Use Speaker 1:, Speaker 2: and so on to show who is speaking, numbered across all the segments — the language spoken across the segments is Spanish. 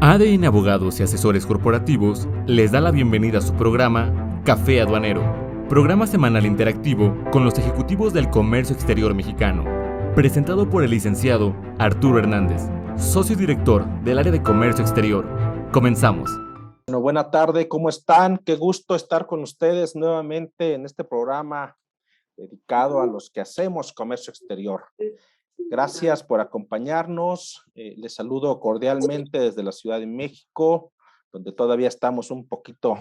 Speaker 1: ADN Abogados y Asesores Corporativos les da la bienvenida a su programa Café Aduanero, programa semanal interactivo con los ejecutivos del comercio exterior mexicano, presentado por el licenciado Arturo Hernández, socio director del área de comercio exterior. Comenzamos.
Speaker 2: Bueno, buena tarde, ¿cómo están? Qué gusto estar con ustedes nuevamente en este programa dedicado a los que hacemos comercio exterior. Gracias por acompañarnos. Les saludo cordialmente desde la Ciudad de México, donde todavía estamos un poquito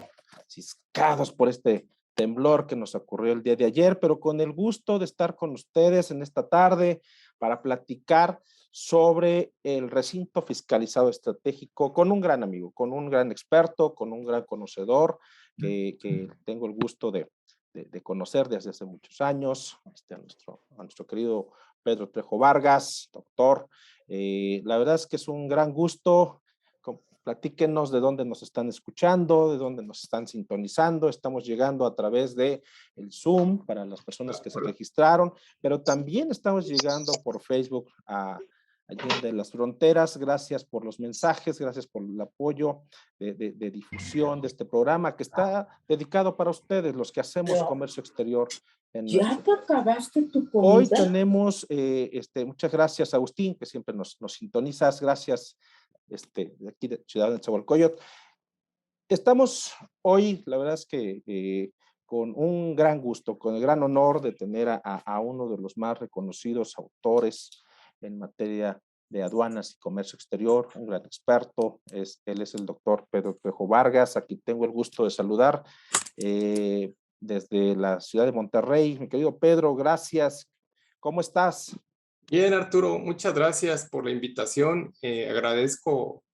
Speaker 2: ciscados por este temblor que nos ocurrió el día de ayer, pero con el gusto de estar con ustedes en esta tarde para platicar sobre el recinto fiscalizado estratégico con un gran amigo, con un gran experto, con un gran conocedor que tengo el gusto de conocer desde hace muchos años, a nuestro querido Pedro Trejo Vargas, doctor. La verdad es que es un gran gusto. Platíquenos de dónde nos están escuchando, de dónde nos están sintonizando. Estamos llegando a través de el Zoom para las personas que se registraron, pero también estamos llegando por Facebook allí de las fronteras. Gracias por los mensajes, gracias por el apoyo de difusión de este programa que está dedicado para ustedes, los que hacemos comercio exterior.
Speaker 3: ¿Ya te acabaste tu comida?
Speaker 2: Hoy tenemos, muchas gracias Agustín, que siempre nos sintonizas, gracias de aquí de Ciudad de Nezahualcóyotl. Estamos hoy, la verdad es que con un gran gusto, con el gran honor de tener a uno de los más reconocidos autores en materia de aduanas y comercio exterior, un gran experto. Él es el doctor Pedro Trejo Vargas, a quien tengo el gusto de saludar desde la ciudad de Monterrey. Mi querido Pedro, gracias. ¿Cómo estás?
Speaker 4: Bien, Arturo, muchas gracias por la invitación. Agradezco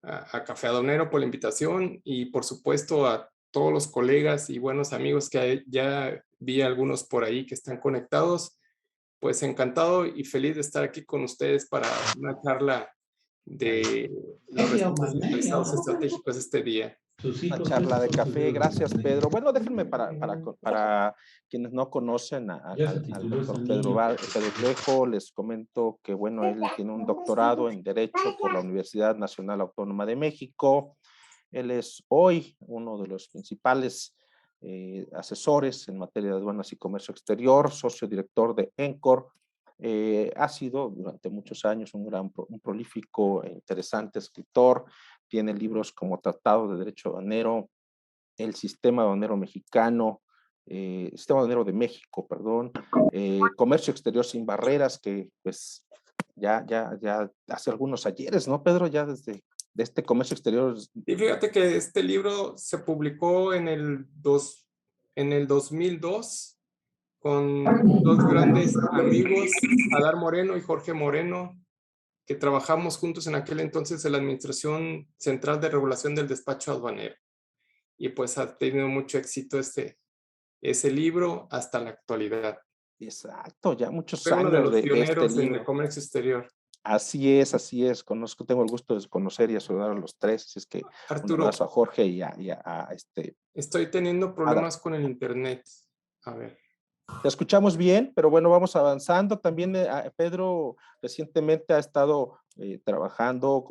Speaker 4: a Café Aduanero por la invitación y por supuesto a todos los colegas y buenos amigos que ya vi algunos por ahí que están conectados. Pues encantado y feliz de estar aquí con ustedes para una charla de los recintos fiscalizados estratégicos este día.
Speaker 2: Una charla de café, gracias Pedro. Bueno, déjenme para quienes no conocen al doctor Pedro Trejo, les comento que bueno, él tiene un doctorado en Derecho por la Universidad Nacional Autónoma de México. Él es hoy uno de los principales asesores en materia de aduanas y comercio exterior, socio director de ENCOR. Ha sido durante muchos años un prolífico e interesante escritor. Tiene libros como Tratado de Derecho Aduanero, El Sistema Aduanero Mexicano, Sistema Aduanero de México, perdón, Comercio Exterior sin Barreras, que pues ya hace algunos ayeres, ¿no, Pedro? Ya desde de este comercio exterior.
Speaker 4: Y fíjate que este libro se publicó en el 2002 con dos grandes amigos, Adar Moreno y Jorge Moreno, que trabajamos juntos en aquel entonces en la Administración Central de Regulación del Despacho Aduanero. Y pues ha tenido mucho éxito ese libro hasta la actualidad.
Speaker 2: Exacto, ya muchos
Speaker 4: Fue
Speaker 2: años
Speaker 4: uno de los
Speaker 2: de
Speaker 4: pioneros
Speaker 2: este
Speaker 4: en
Speaker 2: libro.
Speaker 4: el comercio exterior.
Speaker 2: Así es, tengo el gusto de conocer y a saludar a los tres, así es que
Speaker 4: Arturo,
Speaker 2: un abrazo a Jorge y a
Speaker 4: Estoy teniendo problemas con el internet. A ver.
Speaker 2: Te escuchamos bien, pero bueno, vamos avanzando. También Pedro recientemente ha estado trabajando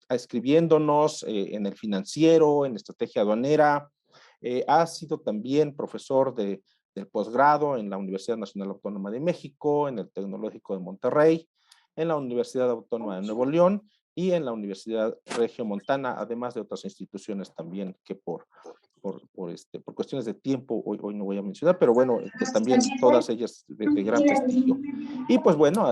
Speaker 2: escribiéndonos en el Financiero, en estrategia aduanera. Ha sido también profesor del posgrado en la Universidad Nacional Autónoma de México, en el Tecnológico de Monterrey, en la Universidad Autónoma de Nuevo León y en la Universidad Regiomontana, además de otras instituciones también que por cuestiones de tiempo hoy no voy a mencionar, pero bueno, también todas ellas de gran prestigio. Y pues bueno,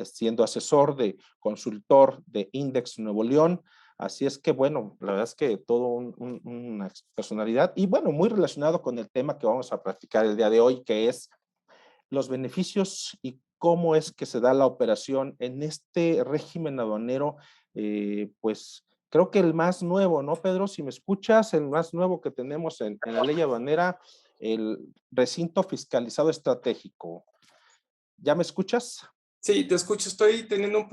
Speaker 2: siendo asesor de consultor de Index Nuevo León, así es que bueno, la verdad es que todo una personalidad y bueno, muy relacionado con el tema que vamos a practicar el día de hoy, que es los beneficios y cómo es que se da la operación en este régimen aduanero, pues creo que el más nuevo, ¿no, Pedro? Si me escuchas, el más nuevo que tenemos en la ley aduanera, el recinto fiscalizado estratégico. ¿Ya me escuchas?
Speaker 4: Sí, te escucho. Estoy teniendo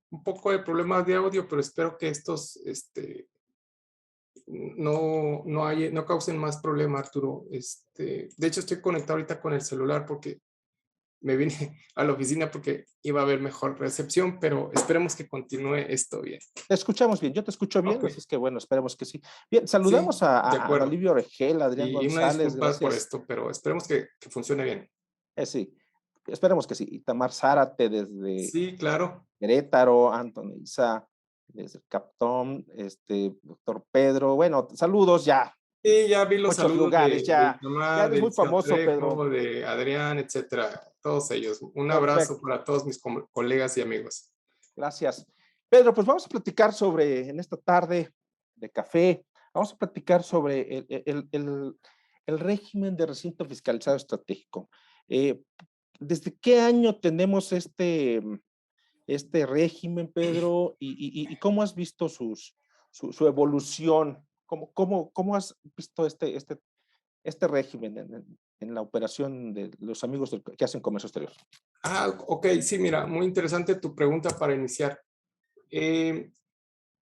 Speaker 4: un poco de problemas de audio, pero espero que estos no causen más problema, Arturo. De hecho, estoy conectado ahorita con el celular porque me vine a la oficina porque iba a haber mejor recepción, pero esperemos que continúe esto bien.
Speaker 2: Te escuchamos bien, yo te escucho bien,
Speaker 4: Ok.
Speaker 2: así es que bueno, esperemos que sí. Bien,
Speaker 4: Sí,
Speaker 2: saludamos
Speaker 4: de
Speaker 2: a
Speaker 4: acuerdo.
Speaker 2: Olivia Oregel, Adrián
Speaker 4: Y una
Speaker 2: González,
Speaker 4: disculpa por
Speaker 2: gracias.
Speaker 4: esto, pero esperemos que funcione bien.
Speaker 2: Sí, esperemos que sí. Itamar Zárate desde
Speaker 4: Sí, claro.
Speaker 2: Querétaro, Anthony Isa desde Captón, doctor Pedro, bueno, saludos ya,
Speaker 4: Sí, ya vi los
Speaker 2: muchos
Speaker 4: saludos
Speaker 2: lugares
Speaker 4: de
Speaker 2: ya, ya
Speaker 4: Itamar,
Speaker 2: eres
Speaker 4: de
Speaker 2: muy
Speaker 4: Liceo
Speaker 2: famoso, Pedro.
Speaker 4: Trejo, de Adrián, etcétera. Todos ellos. Un abrazo
Speaker 2: Perfecto,
Speaker 4: para todos mis colegas y amigos.
Speaker 2: gracias. Pedro, pues vamos a platicar sobre, en esta tarde de café, vamos a platicar sobre el régimen de recinto fiscalizado estratégico. ¿Desde qué año tenemos este régimen, Pedro? ¿Y cómo has visto su evolución? ¿Cómo has visto este régimen en la operación de los amigos que hacen comercio exterior?
Speaker 4: Ah, ok, sí, mira, muy interesante tu pregunta para iniciar.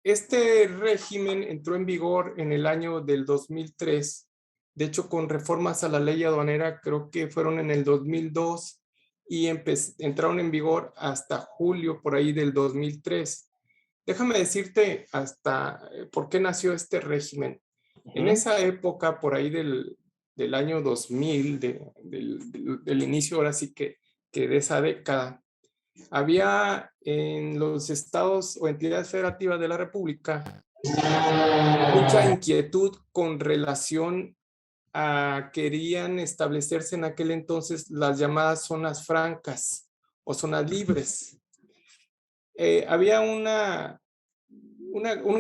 Speaker 4: Este régimen entró en vigor en el año del 2003. De hecho, con reformas a la ley aduanera, creo que fueron en el 2002 y entraron en vigor hasta julio por ahí del 2003. Déjame decirte hasta por qué nació este régimen. En esa época, por ahí del año 2000, del inicio ahora sí que de esa década, había en los estados o entidades federativas de la República mucha inquietud con relación a querían establecerse en aquel entonces las llamadas zonas francas o zonas libres. Había un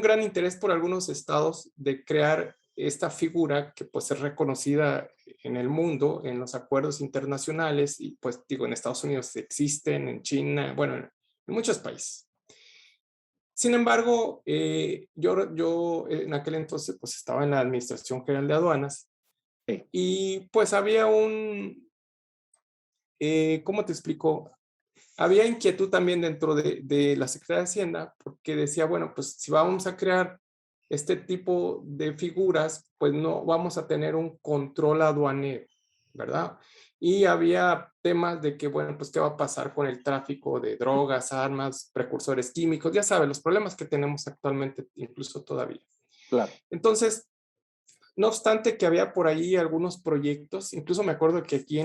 Speaker 4: gran interés por algunos estados de crear esta figura que pues es reconocida en el mundo, en los acuerdos internacionales y pues digo, en Estados Unidos existen, en China, bueno, en muchos países. Sin embargo, yo en aquel entonces pues estaba en la Administración General de Aduanas y pues había ¿cómo te explico? Había inquietud también dentro de la Secretaría de Hacienda porque decía, bueno, pues si vamos a crear este tipo de figuras, pues no vamos a tener un control aduanero, ¿verdad? Y había temas de que, bueno, pues qué va a pasar con el tráfico de drogas, armas, precursores químicos, ya sabes, los problemas que tenemos actualmente, incluso todavía.
Speaker 2: Claro.
Speaker 4: Entonces, no obstante que había por ahí algunos proyectos, incluso me acuerdo que aquí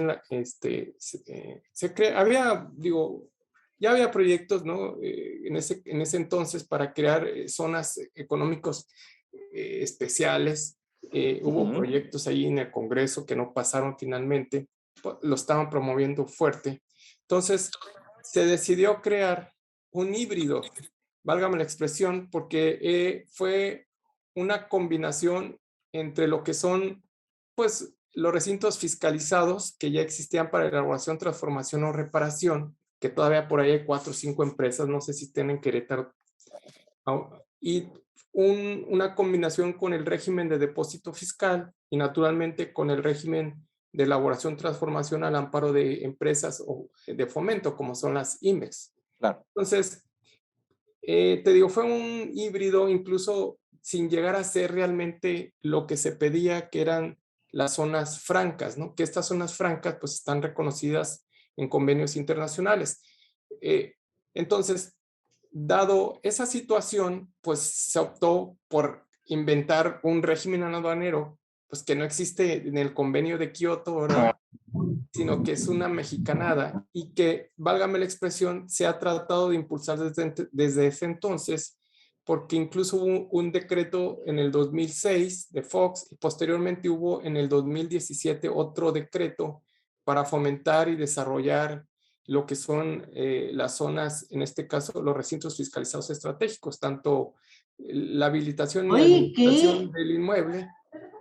Speaker 4: había, digo, ya había proyectos, ¿no? En ese entonces para crear zonas económicos especiales. Hubo proyectos ahí en el Congreso que no pasaron finalmente, lo estaban promoviendo fuerte. Entonces, se decidió crear un híbrido, válgame la expresión, porque fue una combinación entre lo que son, pues, los recintos fiscalizados que ya existían para elaboración, transformación o reparación, que todavía por ahí hay 4 o 5 empresas, no sé si estén en Querétaro, y una combinación con el régimen de depósito fiscal y naturalmente con el régimen de elaboración, transformación al amparo de empresas o de fomento, como son las IMEX.
Speaker 2: Claro.
Speaker 4: Entonces, te digo, fue un híbrido incluso sin llegar a ser realmente lo que se pedía, que eran las zonas francas, ¿no? Que estas zonas francas pues están reconocidas en convenios internacionales. Entonces, dado esa situación, pues se optó por inventar un régimen aduanero, pues que no existe en el convenio de Kioto, ¿verdad? Sino que es una mexicanada y que, válgame la expresión, se ha tratado de impulsar desde ese entonces, porque incluso hubo un decreto en el 2006 de Fox y posteriormente hubo en el 2017 otro decreto para fomentar y desarrollar lo que son las zonas, en este caso los recintos fiscalizados estratégicos, tanto la habilitación y administración del inmueble,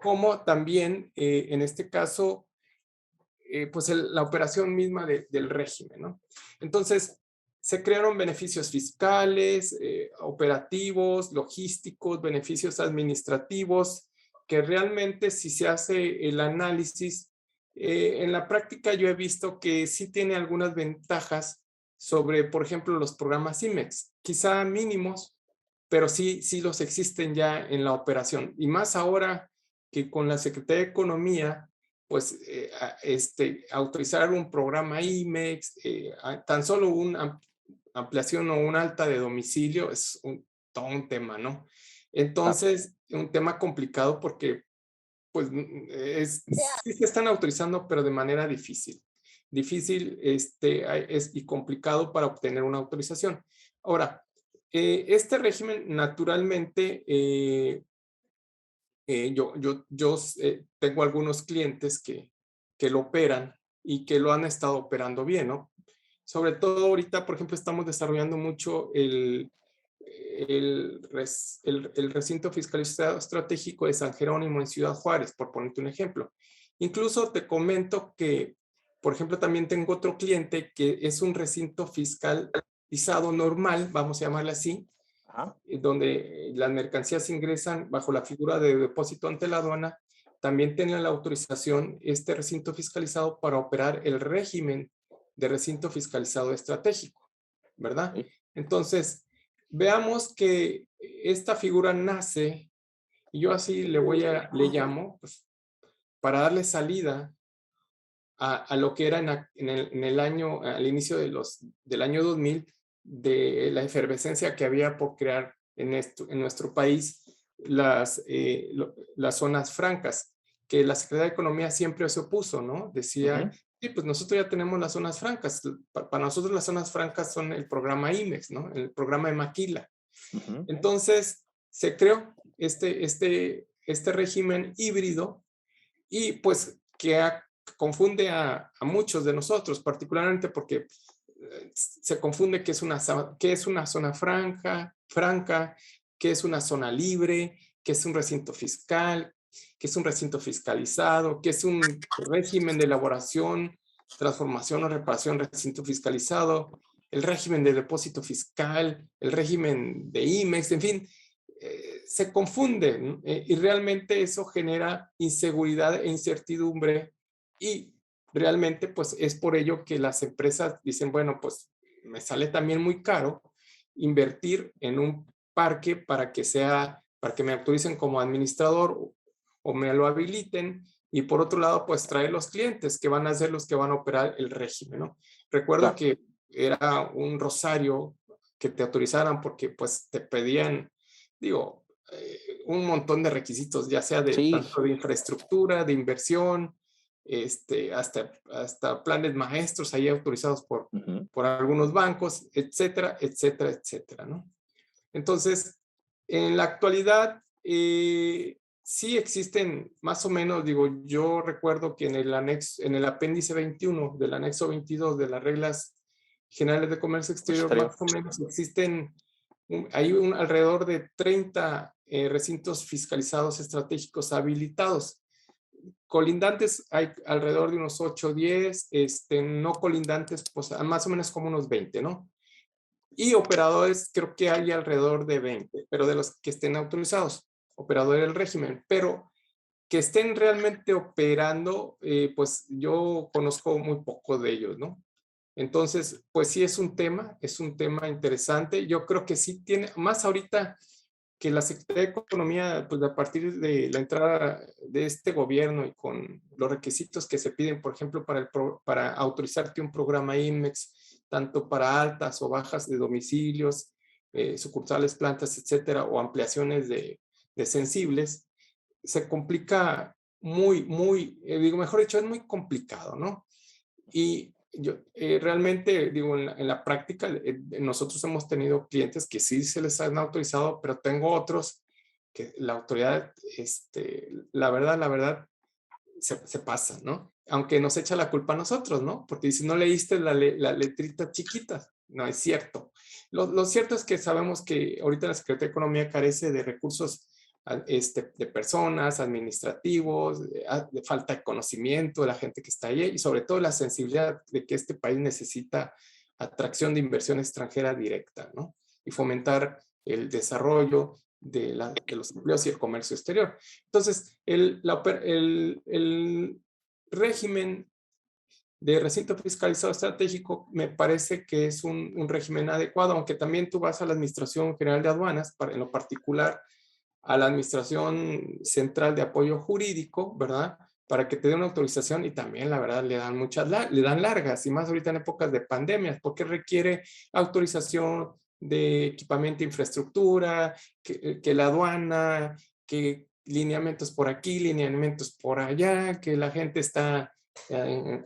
Speaker 4: como también en este caso pues la operación misma del régimen, ¿no? Entonces, se crearon beneficios fiscales, operativos, logísticos, beneficios administrativos, que realmente si se hace el análisis, en la práctica yo he visto que sí tiene algunas ventajas sobre, por ejemplo, los programas IMEX, quizá mínimos, pero sí los existen ya en la operación. Y más ahora que con la Secretaría de Economía pues, autorizar un programa IMEX, tan solo una ampliación o un alta de domicilio es todo un tema, ¿no? Entonces, un tema complicado porque, pues, sí se están autorizando, pero de manera difícil. Difícil y complicado para obtener una autorización. Ahora, este régimen, naturalmente, yo tengo algunos clientes que lo operan y que lo han estado operando bien, ¿no? Sobre todo ahorita, por ejemplo, estamos desarrollando mucho el recinto fiscalizado estratégico de San Jerónimo en Ciudad Juárez, por ponerte un ejemplo. Incluso te comento que, por ejemplo, también tengo otro cliente que es un recinto fiscalizado normal, vamos a llamarle así, donde las mercancías ingresan bajo la figura de depósito ante la aduana. También tiene la autorización este recinto fiscalizado para operar el régimen de recinto fiscalizado estratégico, ¿verdad? Entonces, veamos que esta figura nace, y yo así le llamo, pues, para darle salida a lo que era en el año, al inicio del año 2000, de la efervescencia que había por crear en nuestro país las zonas francas, que la Secretaría de Economía siempre se opuso, ¿no? Decía, sí, pues nosotros ya tenemos las zonas francas. Para nosotros las zonas francas son el programa IMEX, ¿no? El programa de Maquila. Entonces, se creó este régimen híbrido y pues que confunde a muchos de nosotros, particularmente porque se confunde qué es una zona franca, qué es una zona libre, qué es un recinto fiscal, qué es un recinto fiscalizado, qué es un régimen de elaboración, transformación o reparación recinto fiscalizado, el régimen de depósito fiscal, el régimen de IMEX, en fin, se confunden y realmente eso genera inseguridad e incertidumbre y realmente pues es por ello que las empresas dicen, bueno, pues me sale también muy caro invertir en un parque para que me autoricen como administrador o me lo habiliten y por otro lado pues traer los clientes que van a ser los que van a operar el régimen, ¿no? Recuerdo que era un rosario que te autorizaran porque pues te pedían, digo, un montón de requisitos, ya sea tanto de infraestructura, de inversión, hasta planes maestros ahí autorizados por algunos bancos, etcétera, etcétera, etcétera, ¿no? Entonces, en la actualidad, sí existen más o menos, digo, yo recuerdo que en el apéndice 21 del anexo 22 de las reglas generales de comercio exterior, más o menos existen, hay alrededor de 30 recintos fiscalizados estratégicos habilitados. Colindantes hay alrededor de unos 8 o 10, no colindantes, pues más o menos como unos 20, ¿no? Y operadores creo que hay alrededor de 20, pero de los que estén autorizados, operadores del régimen, pero que estén realmente operando, pues yo conozco muy poco de ellos, ¿no? Entonces, pues sí es un tema interesante. Yo creo que sí tiene, más ahorita que la Secretaría de Economía, pues a partir de la entrada de este gobierno y con los requisitos que se piden, por ejemplo, para autorizarte un programa IMEX, tanto para altas o bajas de domicilios, sucursales, plantas, etcétera, o ampliaciones de sensibles, se complica digo, mejor dicho, es muy complicado, ¿no? Y yo realmente, digo, en la práctica, nosotros hemos tenido clientes que sí se les han autorizado, pero tengo otros que la autoridad, la verdad, se pasa, ¿no? Aunque nos echa la culpa a nosotros, ¿no? Porque si no leíste la letrita chiquita, no es cierto. Lo cierto es que sabemos que ahorita la Secretaría de Economía carece de recursos de personas, administrativos, de falta de conocimiento de la gente que está ahí y sobre todo la sensibilidad de que este país necesita atracción de inversión extranjera directa, ¿no? Y fomentar el desarrollo de los empleos y el comercio exterior. Entonces, el régimen de recinto fiscalizado estratégico me parece que es un régimen adecuado, aunque también tú vas a la Administración General de Aduanas, en lo particular a la Administración Central de Apoyo Jurídico, ¿verdad? para que te dé una autorización, y también la verdad le dan largas, y más ahorita en épocas de pandemias, porque requiere autorización de equipamiento de infraestructura, que la aduana, que lineamientos por aquí, lineamientos por allá, que la gente está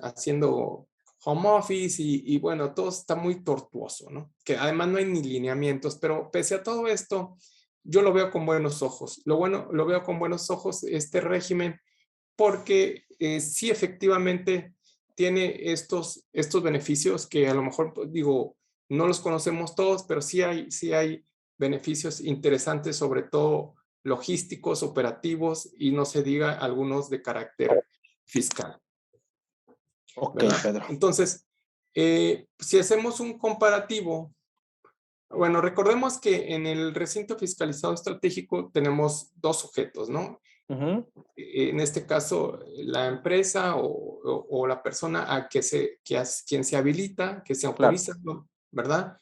Speaker 4: haciendo home office y bueno, todo está muy tortuoso, ¿no? Que además no hay ni lineamientos, pero pese a todo esto, yo lo veo con buenos ojos. Lo veo con buenos ojos este régimen, porque sí efectivamente tiene estos beneficios que a lo mejor, pues, digo, no los conocemos todos, pero sí hay beneficios interesantes, sobre todo logísticos, operativos, y no se diga algunos de carácter fiscal.
Speaker 2: Ok,
Speaker 4: ¿Verdad?
Speaker 2: Pedro.
Speaker 4: Entonces, si hacemos un comparativo, bueno, recordemos que en el recinto fiscalizado estratégico tenemos dos sujetos, ¿no? En este caso, la empresa o la persona a quien se habilita, que se autoriza, claro, ¿verdad?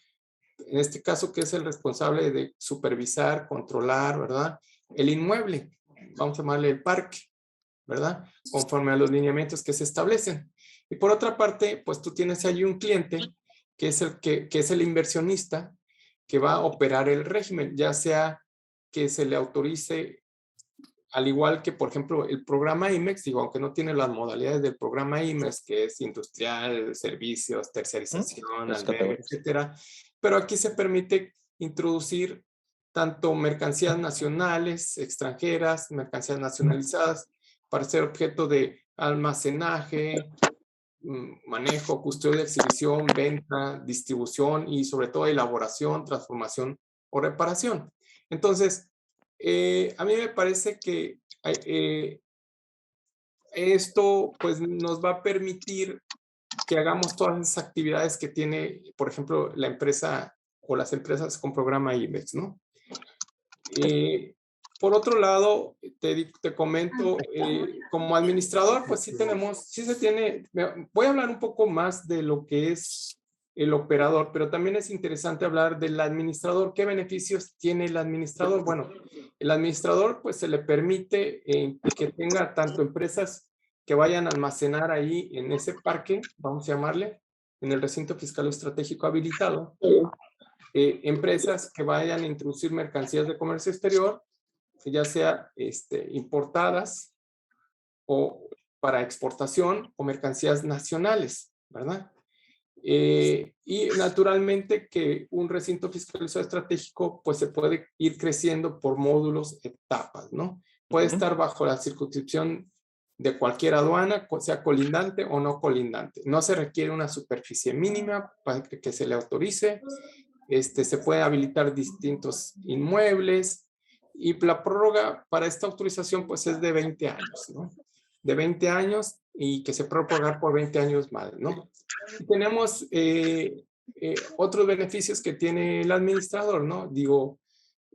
Speaker 4: En este caso, que es el responsable de supervisar, controlar, ¿verdad? El inmueble, vamos a llamarle el parque, ¿verdad? Conforme a los lineamientos que se establecen. Y por otra parte, pues tú tienes allí un cliente que es el inversionista que va a operar el régimen, ya sea que se le autorice, al igual que, por ejemplo, el programa IMEX, digo, aunque no tiene las modalidades del programa IMEX, que es industrial, servicios, tercerización, albergue, etcétera, pero aquí se permite introducir tanto mercancías nacionales, extranjeras, mercancías nacionalizadas, para ser objeto de almacenaje, manejo, custodia, exhibición, venta, distribución y sobre todo elaboración, transformación o reparación. Entonces, a mí me parece que esto pues nos va a permitir que hagamos todas esas actividades que tiene, por ejemplo, la empresa o las empresas con programa IMEX, ¿no? Por otro lado, te comento, como administrador, pues sí se tiene, voy a hablar un poco más de lo que es el operador, pero también es interesante hablar del administrador. ¿Qué beneficios tiene el administrador? Bueno, el administrador pues se le permite que tenga tanto empresas que vayan a almacenar ahí en ese parque, vamos a llamarle, en el recinto fiscal estratégico habilitado, empresas que vayan a introducir mercancías de comercio exterior, ya sea importadas o para exportación o mercancías nacionales, ¿verdad? Y naturalmente que un recinto fiscalizado estratégico pues se puede ir creciendo por módulos, etapas, ¿no? Puede estar bajo la circunscripción de cualquier aduana, sea colindante o no colindante. No se requiere una superficie mínima para que se le autorice. Se pueden habilitar distintos inmuebles y la prórroga para esta autorización pues es de 20 años, ¿no? De 20 años y que se puede prorrogar por 20 años más, ¿no? Y tenemos otros beneficios que tiene el administrador, ¿no? Digo,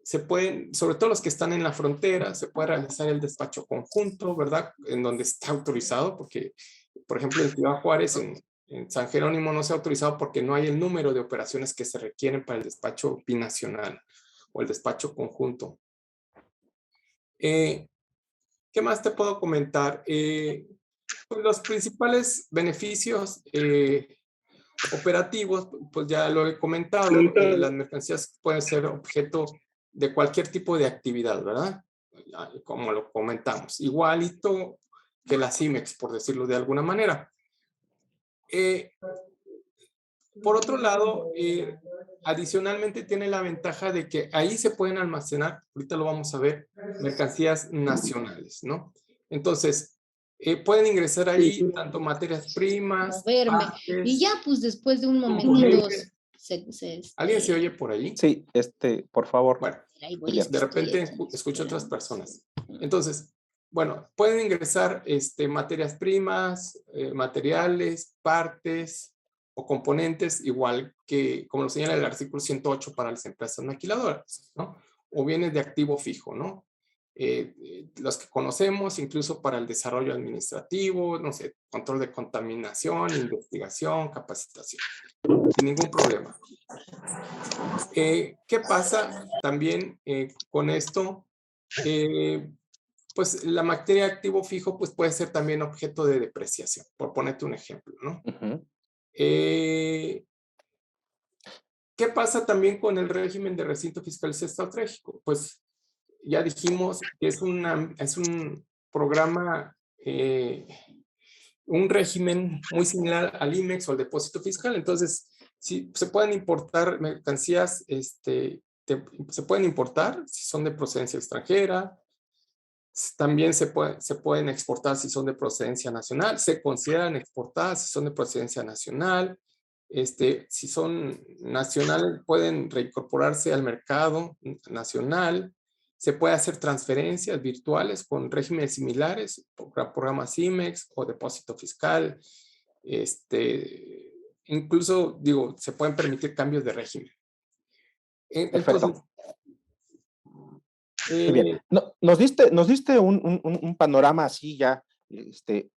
Speaker 4: se pueden, sobre todo los que están en la frontera, se puede realizar el despacho conjunto, ¿verdad? En donde está autorizado, porque, por ejemplo, en Ciudad Juárez, en San Jerónimo no se ha autorizado porque no hay el número de operaciones que se requieren para el despacho binacional o el despacho conjunto. ¿Qué más te puedo comentar? Pues los principales beneficios operativos, pues ya lo he comentado, las mercancías pueden ser objeto de cualquier tipo de actividad, ¿verdad? Como lo comentamos, igualito que las IMEX, por decirlo de alguna manera. Por otro lado, adicionalmente tiene la ventaja de que ahí se pueden almacenar, ahorita lo vamos a ver, mercancías nacionales, ¿no? Entonces, pueden ingresar ahí tanto materias primas,
Speaker 5: partes, y ya pues después de un momento
Speaker 4: ¿alguien se oye por ahí?
Speaker 2: Sí, por favor.
Speaker 4: Bueno, de repente escucho otras personas. Entonces, bueno, pueden ingresar materias primas, materiales, partes o componentes, igual que, como lo señala el artículo 108 para las empresas maquiladoras, ¿no? O bienes de activo fijo, ¿no? Los que conocemos, incluso para el desarrollo administrativo, no sé, control de contaminación, investigación, capacitación, sin ningún problema. ¿Qué pasa también con esto? pues la materia de activo fijo pues puede ser también objeto de depreciación, por ponerte un ejemplo, ¿no? ¿Qué pasa también con el régimen de recinto fiscal estratégico? Pues ya dijimos que es un programa, un régimen muy similar al IMEX o al depósito fiscal. Entonces, si se pueden importar mercancías, se pueden importar si son de procedencia extranjera. También se pueden exportar si son de procedencia nacional. Se consideran exportadas si son de procedencia nacional. Si son nacionales, pueden reincorporarse al mercado nacional. Se puede hacer transferencias virtuales con regímenes similares, programas IMEX o depósito fiscal. Incluso, digo, se pueden permitir cambios de régimen.
Speaker 2: Perfecto.
Speaker 4: Entonces,
Speaker 2: muy bien. Nos diste un panorama así ya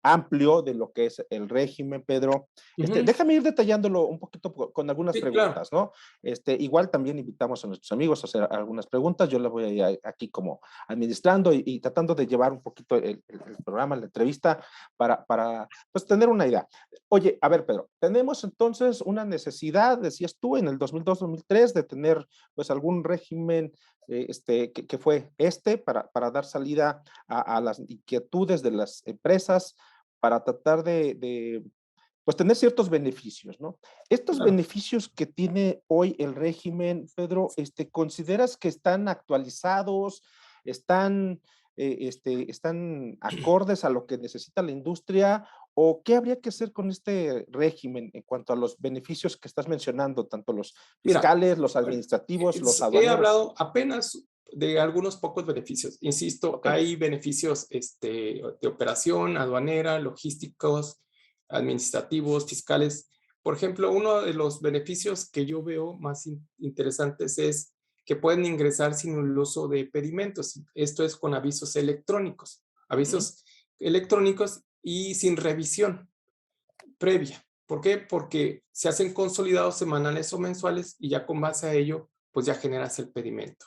Speaker 2: amplio de lo que es el régimen, Pedro. Déjame ir detallándolo un poquito con algunas preguntas,
Speaker 4: claro.
Speaker 2: ¿no? Igual también invitamos a nuestros amigos a hacer algunas preguntas. Yo las voy a ir aquí como administrando y tratando de llevar un poquito el programa, la entrevista, para pues tener una idea. Oye, a ver, Pedro, tenemos entonces una necesidad, decías tú, en el 2002-2003, de tener pues algún régimen que fue para dar salida a las inquietudes de las empresas, para tratar de pues tener ciertos beneficios, ¿no? Estos beneficios que tiene hoy el régimen, Pedro, ¿consideras que están actualizados, están acordes a lo que necesita la industria, o qué habría que hacer con este régimen en cuanto a los beneficios que estás mencionando, tanto los fiscales, los administrativos, los aduaneros?
Speaker 4: He hablado apenas de algunos pocos beneficios. Insisto, hay beneficios de operación, aduanera, logísticos, administrativos, fiscales. Por ejemplo, uno de los beneficios que yo veo más interesantes es que pueden ingresar sin el uso de pedimentos. Esto es con avisos electrónicos. Avisos electrónicos y sin revisión previa. ¿Por qué? Porque se hacen consolidados semanales o mensuales y ya con base a ello, pues ya generas el pedimento.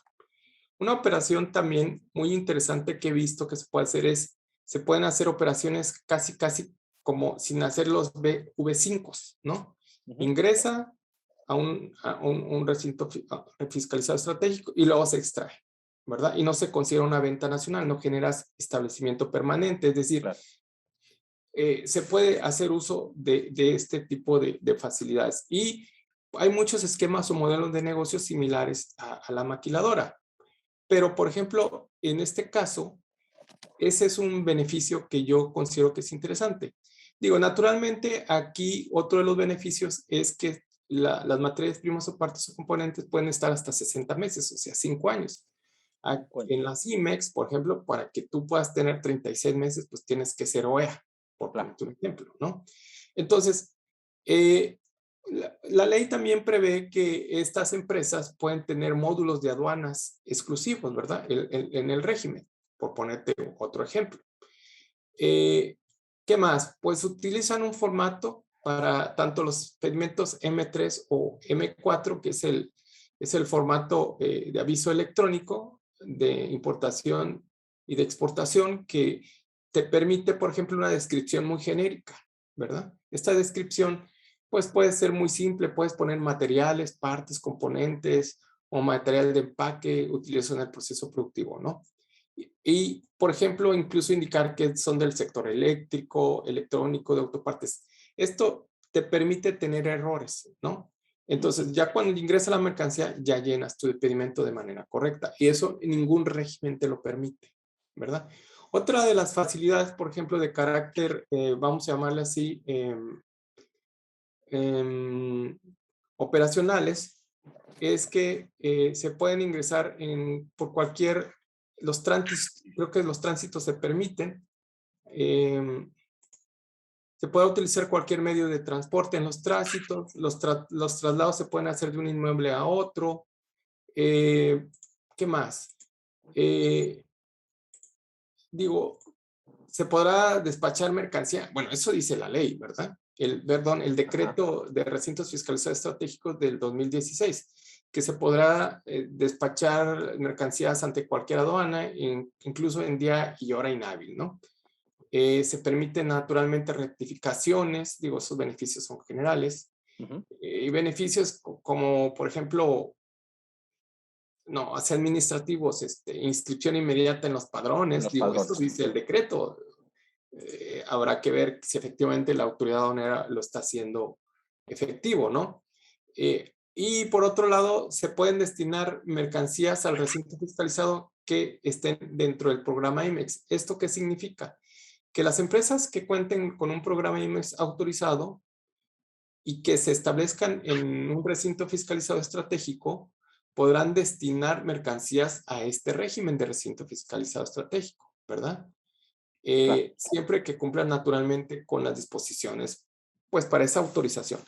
Speaker 4: Una operación también muy interesante que he visto que se puede hacer es, se pueden hacer operaciones casi como sin hacer los V5, ¿no? Ingresa a un recinto fiscalizado estratégico y luego se extrae, ¿verdad? Y no se considera una venta nacional, no generas establecimiento permanente, es decir, se puede hacer uso de este tipo de facilidades. Y hay muchos esquemas o modelos de negocios similares a la maquiladora. Pero, por ejemplo, en este caso, ese es un beneficio que yo considero que es interesante. Digo, naturalmente, aquí otro de los beneficios es que las materias primas o partes o componentes pueden estar hasta 60 meses, o sea, 5 años. En las IMEX, por ejemplo, para que tú puedas tener 36 meses, pues tienes que ser OEA, por ponerte un ejemplo, ¿no? Entonces, la ley también prevé que estas empresas pueden tener módulos de aduanas exclusivos, ¿verdad? En el régimen, por ponerte otro ejemplo. ¿Qué más? Pues utilizan un formato para tanto los pedimentos M3 o M4, que es el formato de aviso electrónico de importación y de exportación, que te permite, por ejemplo, una descripción muy genérica, ¿verdad? Esta descripción pues puede ser muy simple, puedes poner materiales, partes, componentes o material de empaque utilizado en el proceso productivo, ¿no? Y, por ejemplo, incluso indicar que son del sector eléctrico, electrónico, de autopartes. Esto te permite tener errores, ¿no? Entonces, ya cuando ingresa la mercancía, ya llenas tu pedimento de manera correcta. Y eso ningún régimen te lo permite, ¿verdad? Otra de las facilidades, por ejemplo, de carácter, vamos a llamarle así, operacionales, es que se pueden ingresar por cualquier, creo que los tránsitos se permiten, se puede utilizar cualquier medio de transporte en los tránsitos, los traslados se pueden hacer de un inmueble a otro. ¿Qué más? Digo, se podrá despachar mercancía. Bueno, eso dice la ley, ¿verdad? el decreto de recintos fiscalizados estratégicos del 2016, que se podrá despachar mercancías ante cualquier aduana, incluso en día y hora inhábil, ¿no? Se permiten naturalmente rectificaciones, digo, esos beneficios son generales, y beneficios como, por ejemplo, no, hacer administrativos, inscripción inmediata en los padrones, digo, eso dice el decreto. Habrá que ver si efectivamente la autoridad aduanera lo está haciendo efectivo, ¿no? Y por otro lado, se pueden destinar mercancías al recinto fiscalizado que estén dentro del programa IMEX. ¿Esto qué significa? Que las empresas que cuenten con un programa IMEX autorizado y que se establezcan en un recinto fiscalizado estratégico podrán destinar mercancías a este régimen de recinto fiscalizado estratégico, ¿verdad?
Speaker 2: Claro.
Speaker 4: Siempre que cumplan naturalmente con las disposiciones, pues para esa autorización.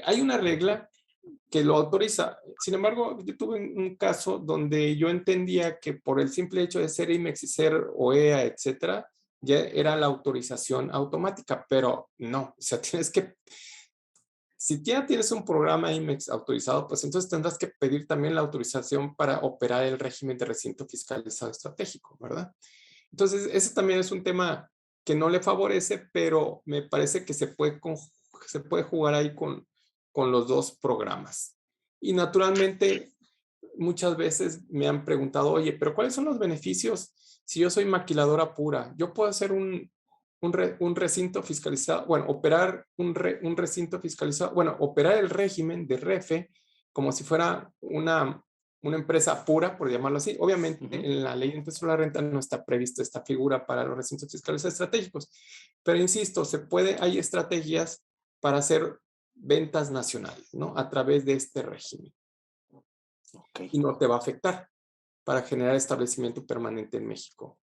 Speaker 4: Hay una regla que lo autoriza. Sin embargo, yo tuve un caso donde yo entendía que por el simple hecho de ser IMEX y ser OEA, etcétera, ya era la autorización automática, pero no, o sea, tienes que, si ya tienes un programa IMEX autorizado, pues entonces tendrás que pedir también la autorización para operar el régimen de recinto fiscalizado estratégico, ¿verdad? Entonces, ese también es un tema que no le favorece, pero me parece que se puede jugar ahí con los dos programas. Y naturalmente, muchas veces me han preguntado, oye, pero ¿cuáles son los beneficios si yo soy maquiladora pura? Yo puedo hacer un recinto fiscalizado, bueno, operar un recinto fiscalizado, bueno, operar el régimen de REFE como si fuera una empresa pura, por llamarlo así. Obviamente, en la ley de impuesto a la renta no está prevista esta figura para los recintos fiscales estratégicos, pero insisto, hay estrategias para hacer ventas nacionales, ¿no? A través de este régimen.
Speaker 2: Okay.
Speaker 4: Y no te va a afectar para generar establecimiento permanente en México.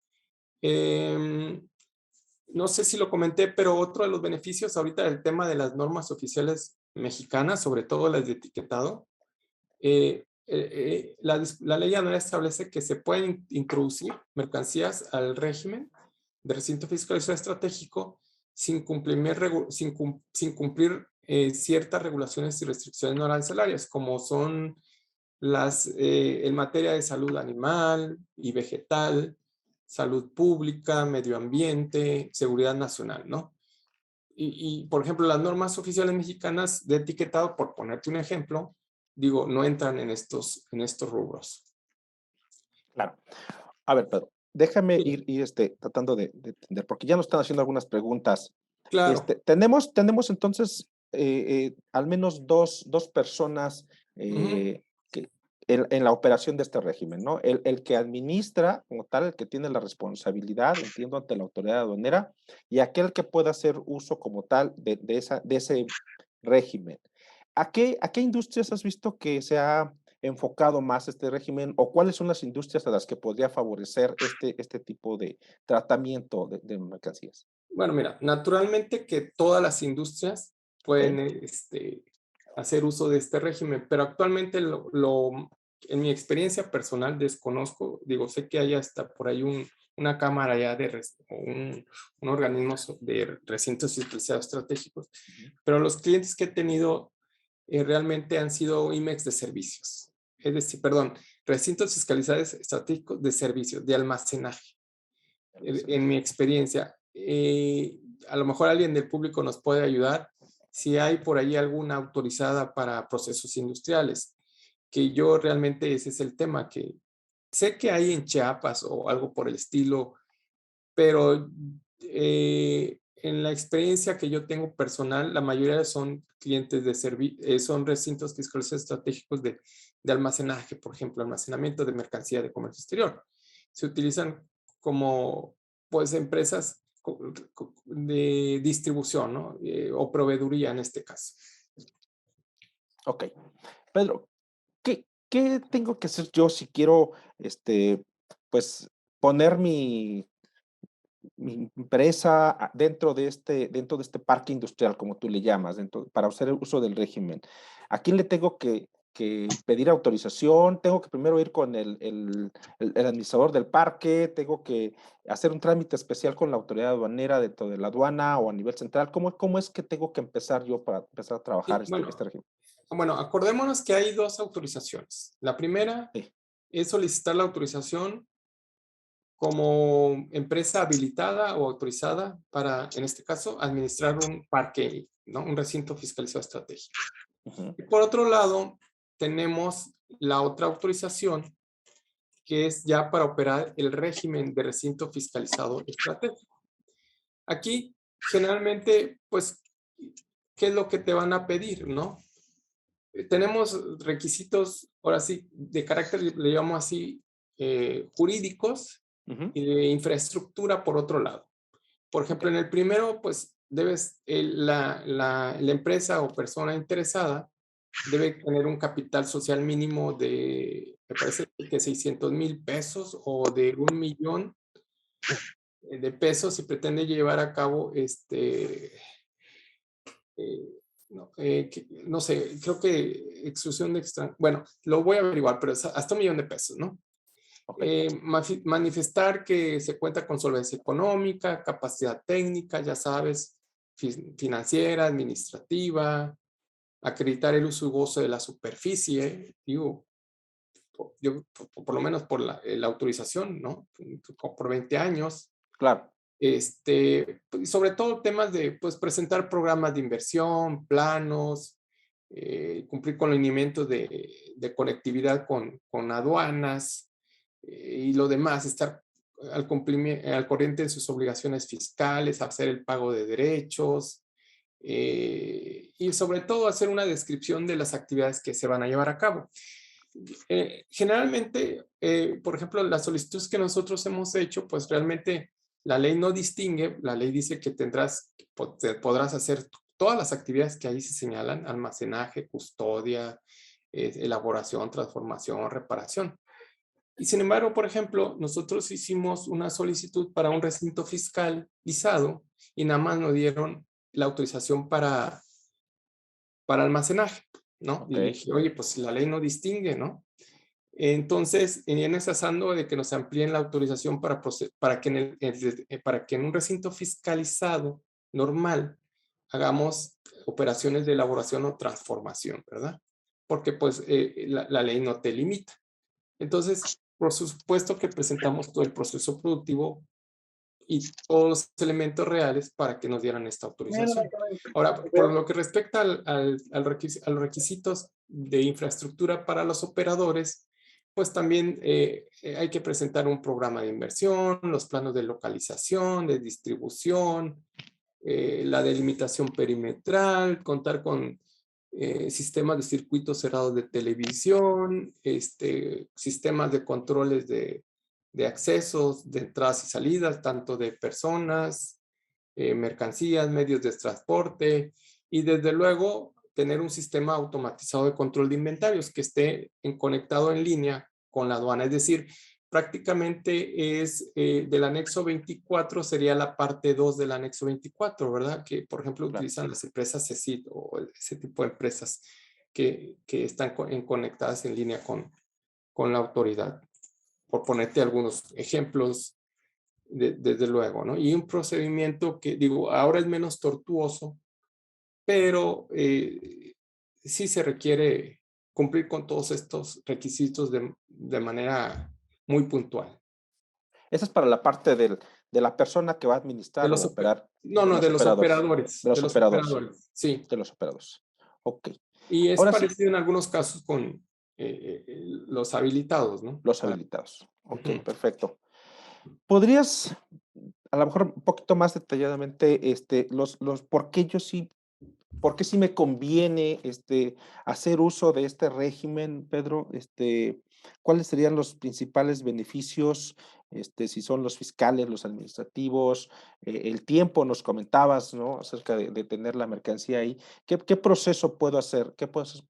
Speaker 4: No sé si lo comenté, pero otro de los beneficios ahorita del tema de las normas oficiales mexicanas, sobre todo las de etiquetado, la ley anual establece que se pueden introducir mercancías al régimen de recinto fiscalizado estratégico sin cumplir ciertas regulaciones y restricciones no arancelarias, como son en materia de salud animal y vegetal, salud pública, medio ambiente, seguridad nacional, ¿no? Por ejemplo, las normas oficiales mexicanas de etiquetado, por ponerte un ejemplo, digo, no entran en estos rubros.
Speaker 2: Claro. A ver, Pedro, déjame
Speaker 4: Sí.
Speaker 2: ir tratando de entender, porque ya nos están haciendo algunas preguntas.
Speaker 4: Claro.
Speaker 2: Tenemos entonces al menos dos personas en la operación de este régimen, ¿no? El que administra como tal, el que tiene la responsabilidad, entiendo, ante la autoridad aduanera, y aquel que pueda hacer uso como tal de ese régimen. ¿A qué industrias has visto que se ha enfocado más este régimen, o cuáles son las industrias a las que podría favorecer este tipo de tratamiento de mercancías?
Speaker 4: Bueno, mira, naturalmente que todas las industrias pueden hacer uso de este régimen, pero actualmente en mi experiencia personal desconozco, digo, sé que hay hasta por ahí una cámara ya un organismo de recintos fiscalizados estratégicos, pero los clientes que he tenido realmente han sido IMEX de servicios, es decir, perdón, recintos fiscalizados estratégicos de servicios, de almacenaje, en mi experiencia. A lo mejor alguien del público nos puede ayudar si hay por ahí alguna autorizada para procesos industriales, que yo realmente ese es el tema, que sé que hay en Chiapas o algo por el estilo, pero en la experiencia que yo tengo personal, la mayoría son clientes son recintos fiscales estratégicos de almacenaje, por ejemplo, almacenamiento de mercancía de comercio exterior. Se utilizan como, pues, empresas de distribución, ¿no? O proveeduría en este caso.
Speaker 2: Ok. Pedro, ¿qué tengo que hacer yo si quiero, pues, poner mi empresa dentro de este parque industrial, como tú le llamas, para hacer uso del régimen? ¿A quién le tengo que pedir autorización, tengo que primero ir con el administrador del parque, tengo que hacer un trámite especial con la autoridad aduanera dentro de la aduana o a nivel central. ¿Cómo es que tengo que empezar yo para empezar a trabajar
Speaker 4: Sí,
Speaker 2: este régimen?
Speaker 4: bueno, acordémonos que hay dos autorizaciones. La primera
Speaker 2: Sí.
Speaker 4: es solicitar la autorización como empresa habilitada o autorizada para, en este caso, administrar un parque, ¿no? Un recinto fiscalizado estratégico.
Speaker 2: Ujú.
Speaker 4: Y por otro lado, tenemos la otra autorización, que es ya para operar el régimen de recinto fiscalizado estratégico. Aquí, generalmente, pues, ¿qué es lo que te van a pedir, no? Tenemos requisitos, ahora sí, de carácter, le llamo así, jurídicos
Speaker 2: Ujú.
Speaker 4: y de infraestructura por otro lado. Por ejemplo, en el primero, pues debes, la empresa o persona interesada debe tener un capital social mínimo de, me parece que 600,000 pesos o de 1,000,000 de pesos si pretende llevar a cabo no, no sé, creo que exclusión de extranjeros. Bueno, lo voy a averiguar, pero es hasta 1,000,000 de pesos, ¿no?
Speaker 2: Ok.
Speaker 4: Manifestar que se cuenta con solvencia económica, capacidad técnica, ya sabes, financiera, administrativa, acreditar el uso y goce de la superficie, digo, yo, por lo menos por la autorización, ¿no? Por 20 años.
Speaker 2: Claro.
Speaker 4: Pues, sobre todo temas de, pues, presentar programas de inversión, planos, cumplir con los lineamientos de conectividad con aduanas y lo demás, estar al corriente de sus obligaciones fiscales, hacer el pago de derechos y sobre todo hacer una descripción de las actividades que se van a llevar a cabo. Generalmente, por ejemplo, las solicitudes que nosotros hemos hecho, pues realmente la ley no distingue, la ley dice que podrás hacer todas las actividades que ahí se señalan: almacenaje, custodia, elaboración, transformación, reparación. Y sin embargo, por ejemplo, nosotros hicimos una solicitud para un recinto fiscalizado y nada más nos dieron la autorización para almacenaje, ¿no?
Speaker 2: Ok.
Speaker 4: Y dije, oye, pues si la ley no distingue, ¿no? Entonces, en ese asando de que nos amplíen la autorización para que para que en un recinto fiscalizado normal hagamos operaciones de elaboración o transformación, ¿verdad? Porque pues la ley no te limita. Entonces, por supuesto que presentamos todo el proceso productivo y todos los elementos reales para que nos dieran esta autorización. Ahora, por lo que respecta a los requisitos de infraestructura para los operadores, pues también hay que presentar un programa de inversión, los planos de localización, de distribución, la delimitación perimetral, contar con sistemas de circuitos cerrados de televisión, sistemas de controles de accesos, de entradas y salidas, tanto de personas, mercancías, medios de transporte y desde luego tener un sistema automatizado de control de inventarios que esté conectado en línea con la aduana. Es decir, prácticamente es del anexo 24, sería la parte 2 del anexo 24, ¿verdad? Que, por ejemplo,
Speaker 2: Claro.
Speaker 4: utilizan las empresas CECIT o ese tipo de empresas que están conectadas en línea con la autoridad. Por ponerte algunos ejemplos, desde luego, ¿no? Y un procedimiento que, digo, ahora es menos tortuoso, pero sí se requiere cumplir con todos estos requisitos de manera muy puntual.
Speaker 2: Esa es para la parte de la persona que va a
Speaker 4: De
Speaker 2: administrar o
Speaker 4: los
Speaker 2: operar,
Speaker 4: no,
Speaker 2: de
Speaker 4: no,
Speaker 2: los
Speaker 4: de los
Speaker 2: operadores.
Speaker 4: operadores,
Speaker 2: De
Speaker 4: de
Speaker 2: los
Speaker 4: los
Speaker 2: operadores.
Speaker 4: operadores, sí.
Speaker 2: De los operadores. Ok.
Speaker 4: Y es
Speaker 2: Ahora sí,
Speaker 4: parecido en algunos casos con los habilitados, ¿no?
Speaker 2: los habilitados. Ok,
Speaker 4: Ujú.
Speaker 2: perfecto. ¿Podrías, a lo mejor un poquito más detalladamente, por qué sí me conviene, hacer uso de este régimen, Pedro? ¿Cuáles serían los principales beneficios? Si son los fiscales, los administrativos, el tiempo, nos comentabas, ¿no? Acerca de tener la mercancía ahí. ¿Qué proceso puedo hacer? ¿Qué puedo hacer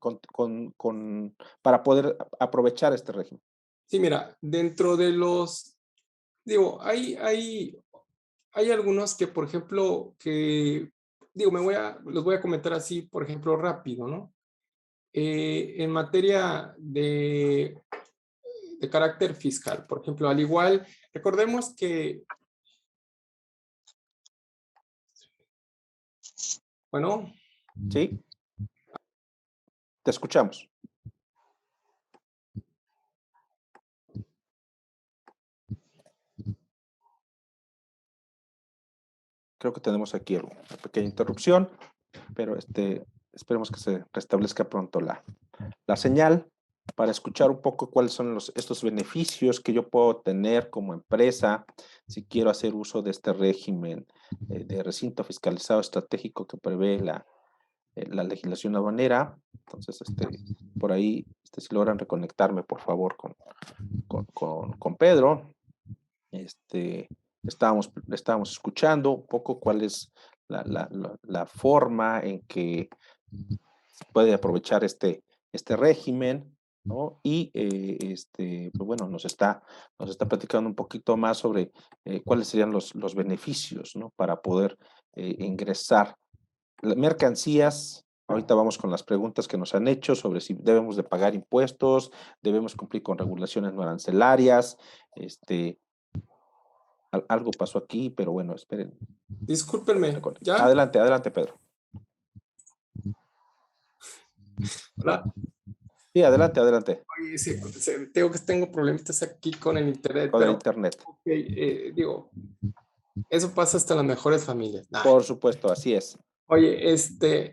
Speaker 2: para poder aprovechar este régimen?
Speaker 4: Sí, mira, dentro de los, digo, hay algunos que, por ejemplo, que, digo, los voy a comentar así, por ejemplo, rápido, ¿no? en materia de carácter fiscal. Por ejemplo, al igual, recordemos que, bueno.
Speaker 2: Sí, te escuchamos. Creo que tenemos aquí una pequeña interrupción, pero esperemos que se restablezca pronto la señal para escuchar un poco cuáles son estos beneficios que yo puedo tener como empresa si quiero hacer uso de este régimen de recinto fiscalizado estratégico que prevé la legislación aduanera. Entonces, por ahí, si logran reconectarme, por favor, con Pedro. Estábamos escuchando un poco cuál es la forma en que se puede aprovechar este régimen, ¿no? Y pues bueno, nos está platicando un poquito más sobre cuáles serían los beneficios, ¿no? Para poder ingresar mercancías. Ahorita vamos con las preguntas que nos han hecho sobre si debemos de pagar impuestos, debemos cumplir con regulaciones no arancelarias. Algo pasó aquí, pero bueno, esperen.
Speaker 4: Discúlpenme, ¿ya?
Speaker 2: Adelante, Pedro.
Speaker 4: Hola.
Speaker 2: Sí, adelante.
Speaker 4: Oye, sí, tengo problemitas aquí con el internet.
Speaker 2: Con el internet.
Speaker 4: Okay, digo, eso pasa hasta en las mejores familias.
Speaker 2: Por supuesto, así es.
Speaker 4: Oye,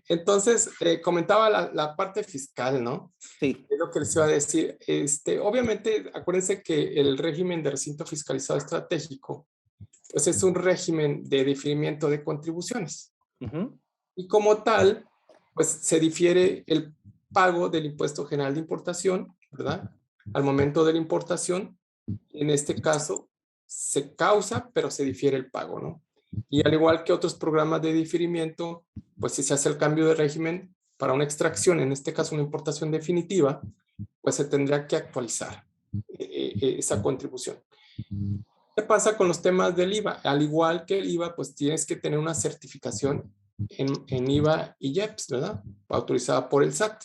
Speaker 4: entonces, comentaba la parte fiscal, ¿no?
Speaker 2: Sí.
Speaker 4: Es lo que les iba a decir. Obviamente, acuérdense que el régimen de recinto fiscalizado estratégico, pues es un régimen de diferimiento de contribuciones.
Speaker 2: Uh-huh.
Speaker 4: Y como tal, pues se difiere el pago del impuesto general de importación, ¿verdad? Al momento de la importación, en este caso, se causa, pero se difiere el pago, ¿no? Y al igual que otros programas de diferimiento, pues si se hace el cambio de régimen para una extracción, en este caso una importación definitiva, pues se tendrá que actualizar esa contribución. ¿Qué pasa con los temas del IVA? Al igual que el IVA, pues tienes que tener una certificación en IVA y IEPS, ¿verdad? Autorizada por el SAT.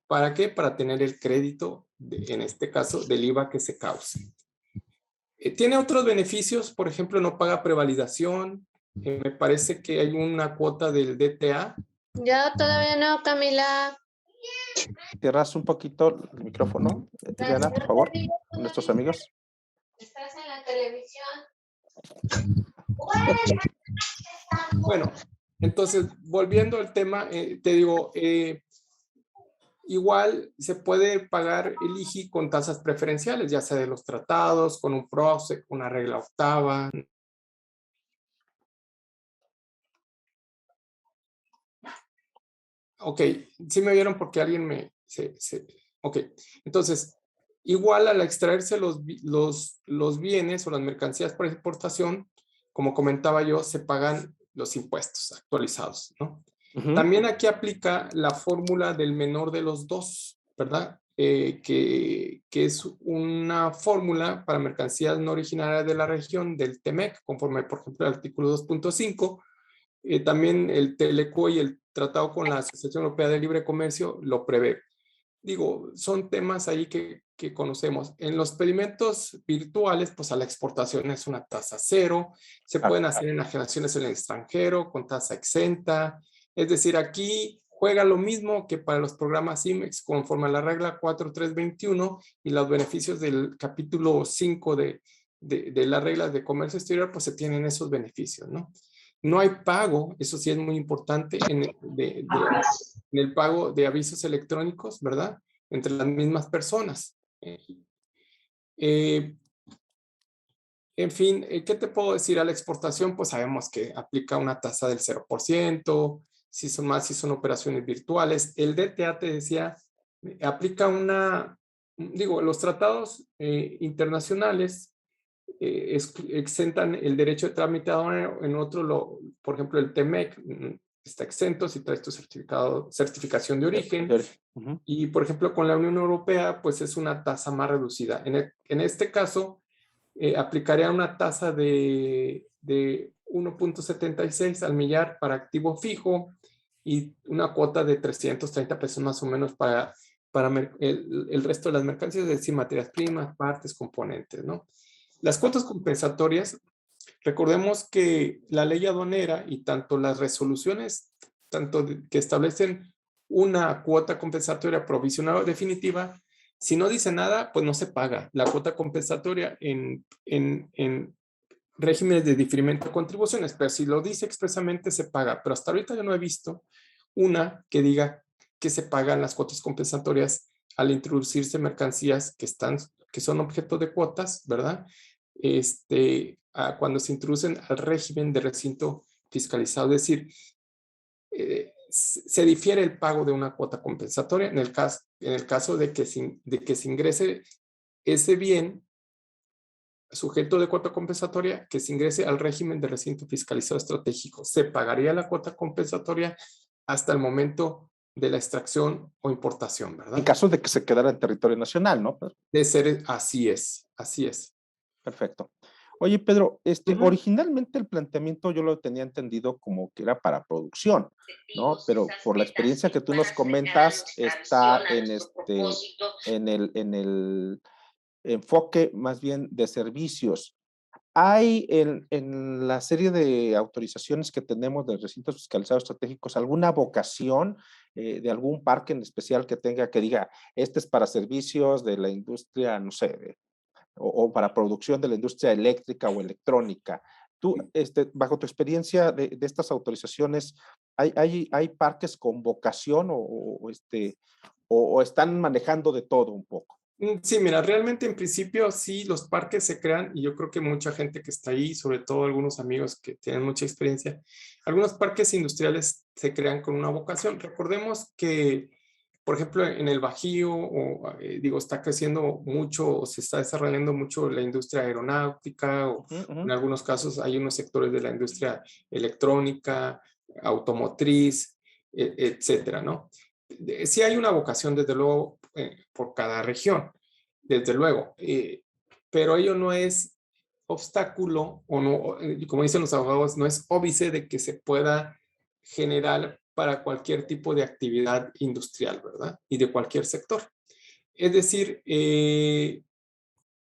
Speaker 4: ¿Para qué? Para tener el crédito, en este caso, del IVA que se cause. Tiene otros beneficios, por ejemplo, no paga prevalidación. Me parece que hay una cuota del DTA.
Speaker 6: Ya todavía no, Camila.
Speaker 2: Cierras un poquito el micrófono, Diana, por favor, con nuestros amigos.
Speaker 6: Estás en la televisión.
Speaker 4: Bueno, entonces, volviendo al tema, te digo, igual se puede pagar el IJI con tasas preferenciales, ya sea de los tratados, con un PROCE, una regla octava. Ok, sí me vieron porque alguien me... Ok, entonces, igual al extraerse los bienes o las mercancías por exportación, como comentaba yo, se pagan los impuestos actualizados, ¿no? Uh-huh. También aquí aplica la fórmula del menor de los dos, ¿verdad? Que es una fórmula para mercancías no originarias de la región del TEMEC, conforme, por ejemplo, el artículo 2.5. También el TLECO y el tratado con la Asociación Europea de Libre Comercio lo prevé. Digo, son temas ahí que conocemos. En los experimentos virtuales, pues a la exportación es una tasa cero. Se pueden hacer enajenaciones en el extranjero con tasa exenta. Es decir, aquí juega lo mismo que para los programas IMEX, conforme a la regla 4321 y los beneficios del capítulo 5 de las reglas de comercio exterior, pues se tienen esos beneficios, ¿no? No hay pago, eso sí es muy importante, en el pago de avisos electrónicos, ¿verdad? Entre las mismas personas. En fin, ¿qué te puedo decir? A la exportación, pues sabemos que aplica una tasa del 0%, si son operaciones virtuales. El DTA, te decía, aplica los tratados internacionales exentan el derecho de trámite aduanero, en otro, por ejemplo, el TEMEC está exento si traes tu certificación de origen. Uh-huh. Y, por ejemplo, con la Unión Europea, pues es una tasa más reducida. En este caso, aplicaría una tasa de 1.76 al millar para activo fijo y una cuota de 330 pesos más o menos para el resto de las mercancías, es decir, materias primas, partes, componentes, ¿no? Las cuotas compensatorias, recordemos que la ley aduanera y tanto las resoluciones, que establecen una cuota compensatoria provisional o definitiva, si no dice nada, pues no se paga. La cuota compensatoria en regímenes de diferimiento de contribuciones, pero si lo dice expresamente se paga. Pero hasta ahorita yo no he visto una que diga que se pagan las cuotas compensatorias al introducirse mercancías que son objeto de cuotas, ¿verdad? Cuando se introducen al régimen de recinto fiscalizado, es decir, se difiere el pago de una cuota compensatoria en el caso de que se ingrese ese bien sujeto de cuota compensatoria que se ingrese al régimen de recinto fiscalizado estratégico. Se pagaría la cuota compensatoria hasta el momento de la extracción o importación, ¿verdad?
Speaker 2: En caso de que se quedara en territorio nacional, ¿no, Pedro?
Speaker 4: De ser, así es.
Speaker 2: Perfecto. Oye, Pedro, originalmente el planteamiento yo lo tenía entendido como que era para producción, ¿no? Pero por la experiencia que tú nos comentas, está en el enfoque más bien de servicios. ¿Hay en la serie de autorizaciones que tenemos de recintos fiscalizados estratégicos alguna vocación de algún parque en especial que diga, este es para servicios de la industria, no sé, o para producción de la industria eléctrica o electrónica? Tú, bajo tu experiencia de estas autorizaciones, ¿hay parques con vocación o están manejando de todo un poco?
Speaker 4: Sí, mira, realmente en principio sí, los parques se crean y yo creo que mucha gente que está ahí, sobre todo algunos amigos que tienen mucha experiencia, algunos parques industriales se crean con una vocación. Recordemos que, por ejemplo, en el Bajío, está creciendo mucho o se está desarrollando mucho la industria aeronáutica o en algunos casos hay unos sectores de la industria electrónica, automotriz, etcétera, ¿no? Sí hay una vocación, desde luego, por cada región, desde luego, pero ello no es obstáculo o no, como dicen los abogados, no es óbice de que se pueda generar para cualquier tipo de actividad industrial, ¿verdad? Y de cualquier sector. Es decir,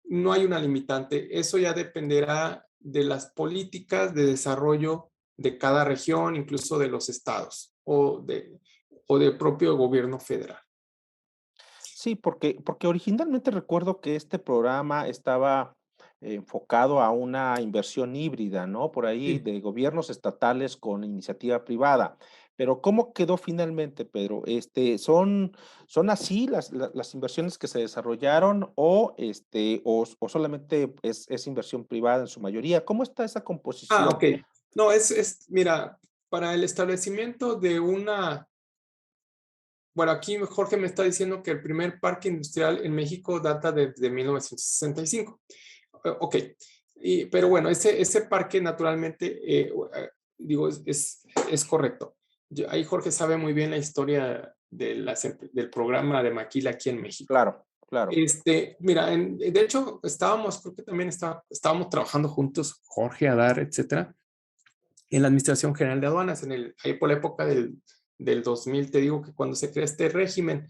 Speaker 4: no hay una limitante, eso ya dependerá de las políticas de desarrollo de cada región, incluso de los estados o del propio gobierno federal.
Speaker 2: Sí, porque originalmente recuerdo que este programa estaba enfocado a una inversión híbrida, ¿no? Por ahí
Speaker 4: Sí.
Speaker 2: de gobiernos estatales con iniciativa privada. Pero ¿cómo quedó finalmente, Pedro? ¿Son así las inversiones que se desarrollaron o solamente es inversión privada en su mayoría? ¿Cómo está esa composición?
Speaker 4: Ok. No, mira, para el establecimiento de bueno, aquí Jorge me está diciendo que el primer parque industrial en México data de 1965. Ok, pero bueno, ese parque naturalmente, digo, es correcto. Ahí Jorge sabe muy bien la historia del programa de Maquila aquí en México.
Speaker 2: Claro, claro.
Speaker 4: Mira, de hecho, creo que también estábamos trabajando juntos, Jorge, Adar, etcétera, en la Administración General de Aduanas, ahí por la época del 2000, te digo que cuando se crea este régimen,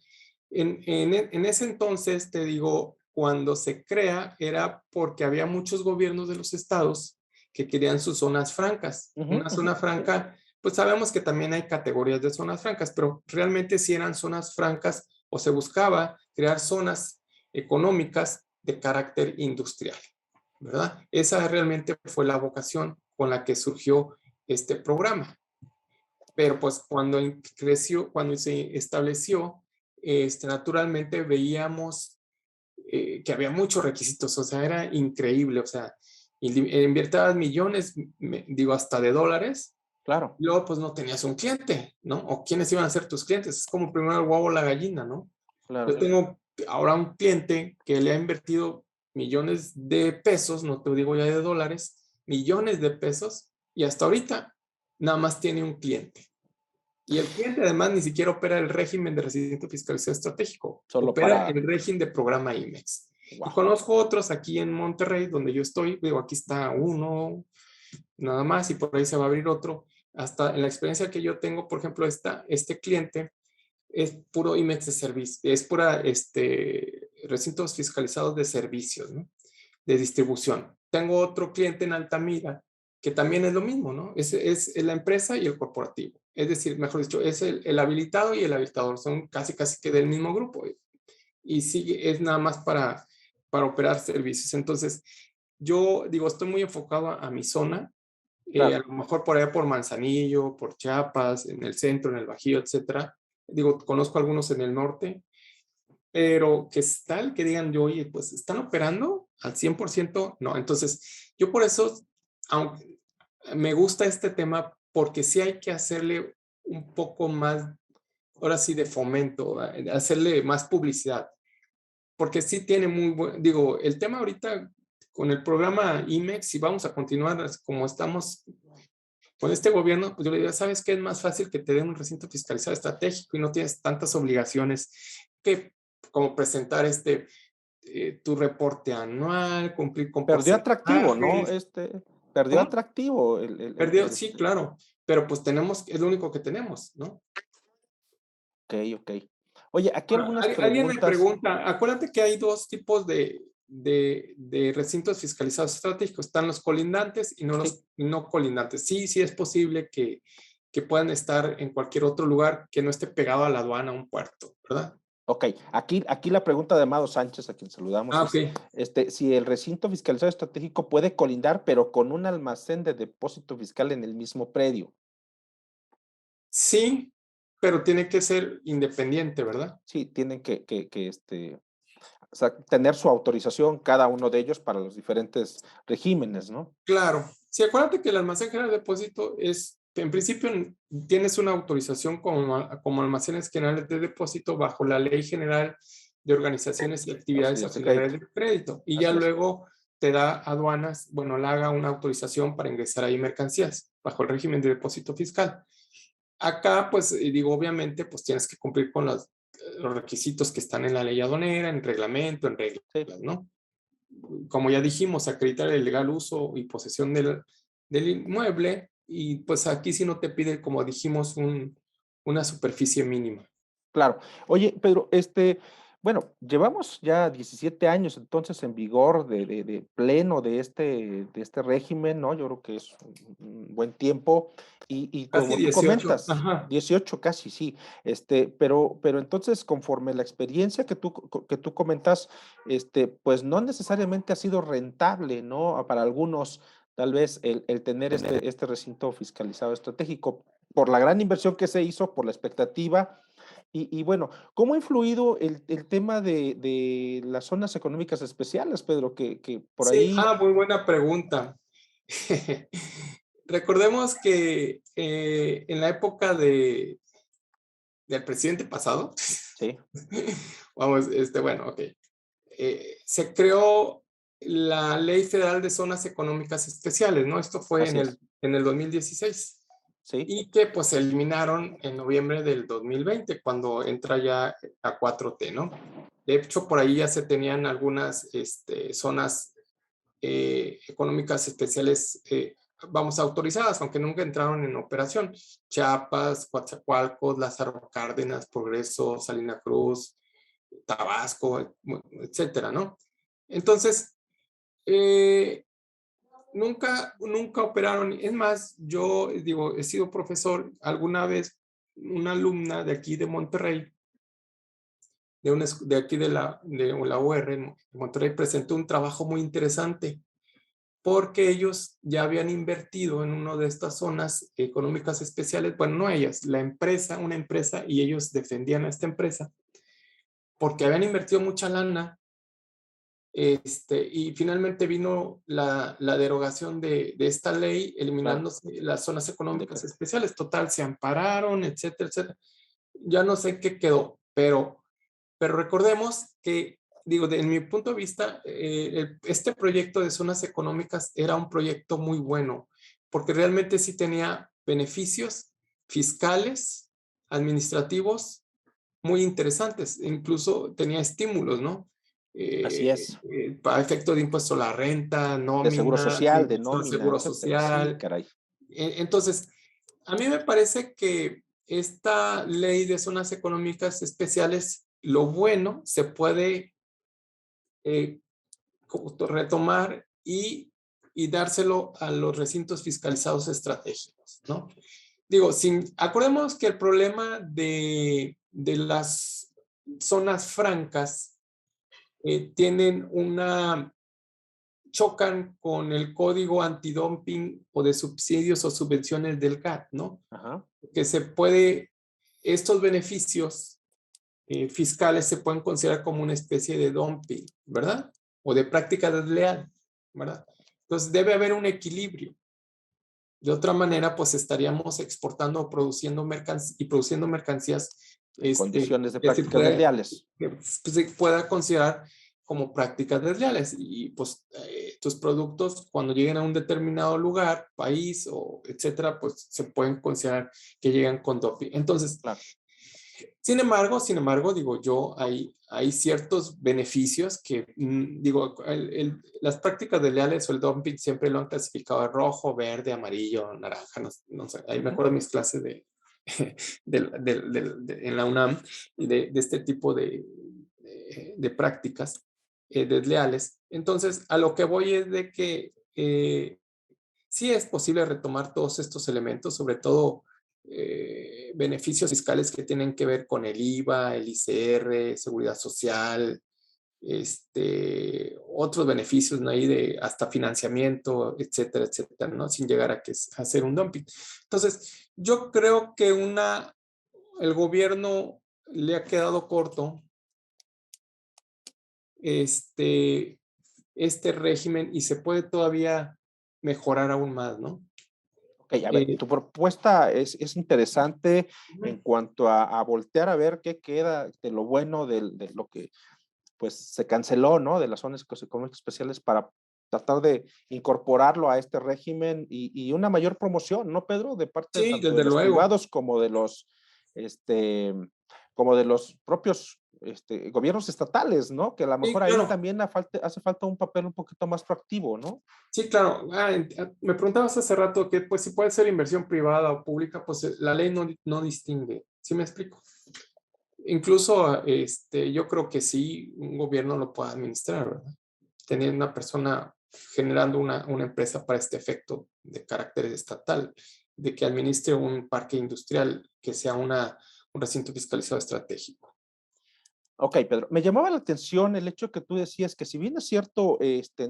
Speaker 4: en ese entonces, te digo, cuando se crea era porque había muchos gobiernos de los estados que querían sus zonas francas. Una zona franca, pues sabemos que también hay categorías de zonas francas, pero realmente sí eran zonas francas o se buscaba crear zonas económicas de carácter industrial, ¿verdad? Esa realmente fue la vocación con la que surgió este programa. Pero pues cuando creció, cuando se estableció, naturalmente veíamos que había muchos requisitos, o sea, era increíble, o sea, invertías millones, digo, hasta de dólares.
Speaker 2: Claro.
Speaker 4: Y luego pues no tenías un cliente, ¿no? O quiénes iban a ser tus clientes. Es como primero el huevo o la gallina, ¿no?
Speaker 2: Claro.
Speaker 4: Yo tengo ahora un cliente que le ha invertido millones de pesos, no te digo ya de dólares, millones de pesos, y hasta ahorita nada más tiene un cliente. Y el cliente además ni siquiera opera el régimen de recinto fiscalizado estratégico,
Speaker 2: solo
Speaker 4: opera el régimen de programa IMEX. Wow. Y conozco otros aquí en Monterrey, donde yo estoy, digo, aquí está uno, nada más, y por ahí se va a abrir otro. hasta en la experiencia que yo tengo, por ejemplo, este cliente es puro IMEX de servicio, es pura recintos fiscalizados de servicios, ¿no? De distribución. Tengo otro cliente en Altamira que también es lo mismo, ¿no? Es la empresa y el corporativo. Es decir, mejor dicho, es el habilitado y el habilitador. Son casi que del mismo grupo. Y sí, es nada más para operar servicios. Entonces, yo digo, estoy muy enfocado a mi zona.
Speaker 2: Claro.
Speaker 4: A lo mejor por allá por Manzanillo, por Chiapas, en el centro, en el Bajío, etcétera. Digo, conozco algunos en el norte, pero que es tal que digan yo, oye, pues ¿están operando al 100%? No, entonces yo por eso, aunque me gusta este tema, porque sí hay que hacerle un poco más, ahora sí, de fomento, hacerle más publicidad, porque sí tiene muy buen, digo, el tema ahorita con el programa IMEX, si vamos a continuar como estamos con este gobierno, pues yo le diría, ¿sabes qué? Es más fácil que te den un recinto fiscalizado estratégico y no tienes tantas obligaciones que como presentar tu reporte anual, cumplir con
Speaker 2: Perdió atractivo, ¿no?
Speaker 4: porcentajes.
Speaker 2: Perdió
Speaker 4: ¿Cómo?
Speaker 2: atractivo
Speaker 4: Perdió, sí, claro, pero pues es lo único que tenemos, ¿no?
Speaker 2: Ok. Oye, aquí
Speaker 4: Ahora,
Speaker 2: algunas
Speaker 4: alguien me
Speaker 2: preguntas.
Speaker 4: pregunta, acuérdate que hay dos tipos de recintos fiscalizados estratégicos, están los colindantes y no los no colindantes. Sí, sí es posible que puedan estar en cualquier otro lugar que no esté pegado a la aduana, a un puerto, ¿verdad?
Speaker 2: Ok, aquí la pregunta de Amado Sánchez, a quien saludamos,
Speaker 4: Ok.
Speaker 2: es si el recinto fiscalizado estratégico puede colindar, pero con un almacén de depósito fiscal en el mismo predio.
Speaker 4: Sí, pero tiene que ser independiente, ¿verdad?
Speaker 2: Sí, tienen que o sea, tener su autorización cada uno de ellos para los diferentes regímenes, ¿no?
Speaker 4: Claro. Sí, acuérdate que el almacén general de depósito en principio, tienes una autorización como almacenes generales de depósito bajo la Ley General de Organizaciones y Actividades Auxiliares de Crédito. Y ya luego te da aduanas, bueno, le haga una autorización para ingresar ahí mercancías bajo el régimen de depósito fiscal. Acá, pues, digo, obviamente, pues tienes que cumplir con los requisitos que están en la ley aduanera, en reglamento, en reglas, ¿no? Como ya dijimos, acreditar el legal uso y posesión del inmueble, y pues aquí sí no te pide, como dijimos, una superficie mínima.
Speaker 2: Claro. Oye, Pedro, bueno, llevamos ya 17 años entonces en vigor de pleno de este régimen, ¿no? Yo creo que es un buen tiempo y
Speaker 4: Casi
Speaker 2: como tú
Speaker 4: 18.
Speaker 2: comentas,
Speaker 4: Ajá.
Speaker 2: 18 casi, sí, pero entonces conforme la experiencia que tú comentas, pues no necesariamente ha sido rentable, ¿no? Para algunos, tal vez el tener este recinto fiscalizado estratégico, por la gran inversión que se hizo, por la expectativa. Y bueno, ¿cómo ha influido el tema de las zonas económicas especiales, Pedro? Que por
Speaker 4: Sí,
Speaker 2: ahí...
Speaker 4: muy buena pregunta. Recordemos que en la época del presidente pasado,
Speaker 2: Sí,
Speaker 4: vamos, bueno, ok, se creó la Ley Federal de Zonas Económicas Especiales, ¿no? Esto fue
Speaker 2: así es.
Speaker 4: en el 2016.
Speaker 2: Sí,
Speaker 4: Y que pues se eliminaron en noviembre del 2020, cuando entra ya a 4T, ¿no? De hecho, por ahí ya se tenían algunas zonas económicas especiales, vamos, autorizadas, aunque nunca entraron en operación. Chiapas, Coatzacoalcos, Lázaro Cárdenas, Progreso, Salina Cruz, Tabasco, etcétera, ¿no? Entonces, nunca operaron. Es más, yo digo, he sido profesor alguna vez, una alumna de aquí de Monterrey, de aquí de la UR en Monterrey, presentó un trabajo muy interesante porque ellos ya habían invertido en una de estas zonas económicas especiales, bueno, no ellas, la empresa, una empresa, y ellos defendían a esta empresa porque habían invertido mucha lana. Y finalmente vino la derogación de esta ley, eliminándose las zonas económicas especiales. Total, se ampararon, etcétera, etcétera. Ya no sé qué quedó, pero recordemos que, digo, en mi punto de vista, este proyecto de zonas económicas era un proyecto muy bueno, porque realmente sí tenía beneficios fiscales, administrativos, muy interesantes. Incluso tenía estímulos, ¿no?
Speaker 2: así es.
Speaker 4: Para efecto de impuesto a la renta,
Speaker 2: De seguro
Speaker 4: nómina,
Speaker 2: social, de
Speaker 4: impuesto al
Speaker 2: nómina,
Speaker 4: seguro
Speaker 2: etcétera. Sí,
Speaker 4: social.
Speaker 2: caray.
Speaker 4: Entonces, A mí me parece que esta ley de zonas económicas especiales, lo bueno se puede retomar y dárselo a los recintos fiscalizados estratégicos, ¿no? Digo, acordemos que el problema de las zonas francas chocan con el código antidumping o de subsidios o subvenciones del GATT, ¿no?
Speaker 2: Ajá.
Speaker 4: Que estos beneficios fiscales se pueden considerar como una especie de dumping, ¿verdad? O de práctica desleal, ¿verdad? Entonces debe haber un equilibrio. De otra manera, pues estaríamos exportando o produciendo mercancías
Speaker 2: Condiciones de prácticas desleales.
Speaker 4: Que se pueda considerar como prácticas desleales y pues tus productos cuando lleguen a un determinado lugar, país o etcétera, pues se pueden considerar que llegan con dumping. Entonces,
Speaker 2: claro.
Speaker 4: Sin embargo, digo yo, hay ciertos beneficios que, digo, las prácticas desleales o el dumping siempre lo han clasificado de rojo, verde, amarillo, naranja, no sé, ahí me acuerdo de mis clases en la UNAM y de este tipo de prácticas desleales. Entonces, a lo que voy es de que sí es posible retomar todos estos elementos, sobre todo beneficios fiscales que tienen que ver con el IVA, el ICR, seguridad social, otros beneficios, ¿no? Ahí de hasta financiamiento, etcétera, etcétera, ¿no? Sin llegar a hacer un dumping. Entonces, yo creo que el gobierno le ha quedado corto este régimen y se puede todavía mejorar aún más, ¿no?
Speaker 2: Ok, a ver, tu propuesta es interesante en cuanto a voltear a ver qué queda de lo bueno de lo que pues se canceló, ¿no? De las zonas económicas especiales para tratar de incorporarlo a este régimen y una mayor promoción, ¿no, Pedro? De parte
Speaker 4: sí,
Speaker 2: tanto
Speaker 4: desde
Speaker 2: de los
Speaker 4: luego.
Speaker 2: privados como de los propios gobiernos estatales, ¿no? Que a lo mejor
Speaker 4: Sí, claro.
Speaker 2: ahí también hace falta un papel un poquito más proactivo, ¿no?
Speaker 4: Sí, claro. Me preguntabas hace rato que pues si puede ser inversión privada o pública, pues la ley no distingue. ¿Sí me explico? Incluso yo creo que sí, un gobierno lo puede administrar, ¿verdad? Teniendo una persona generando una empresa para este efecto de carácter estatal, de que administre un parque industrial que sea un recinto fiscalizado estratégico.
Speaker 2: Ok, Pedro, me llamaba la atención el hecho que tú decías que si bien es cierto,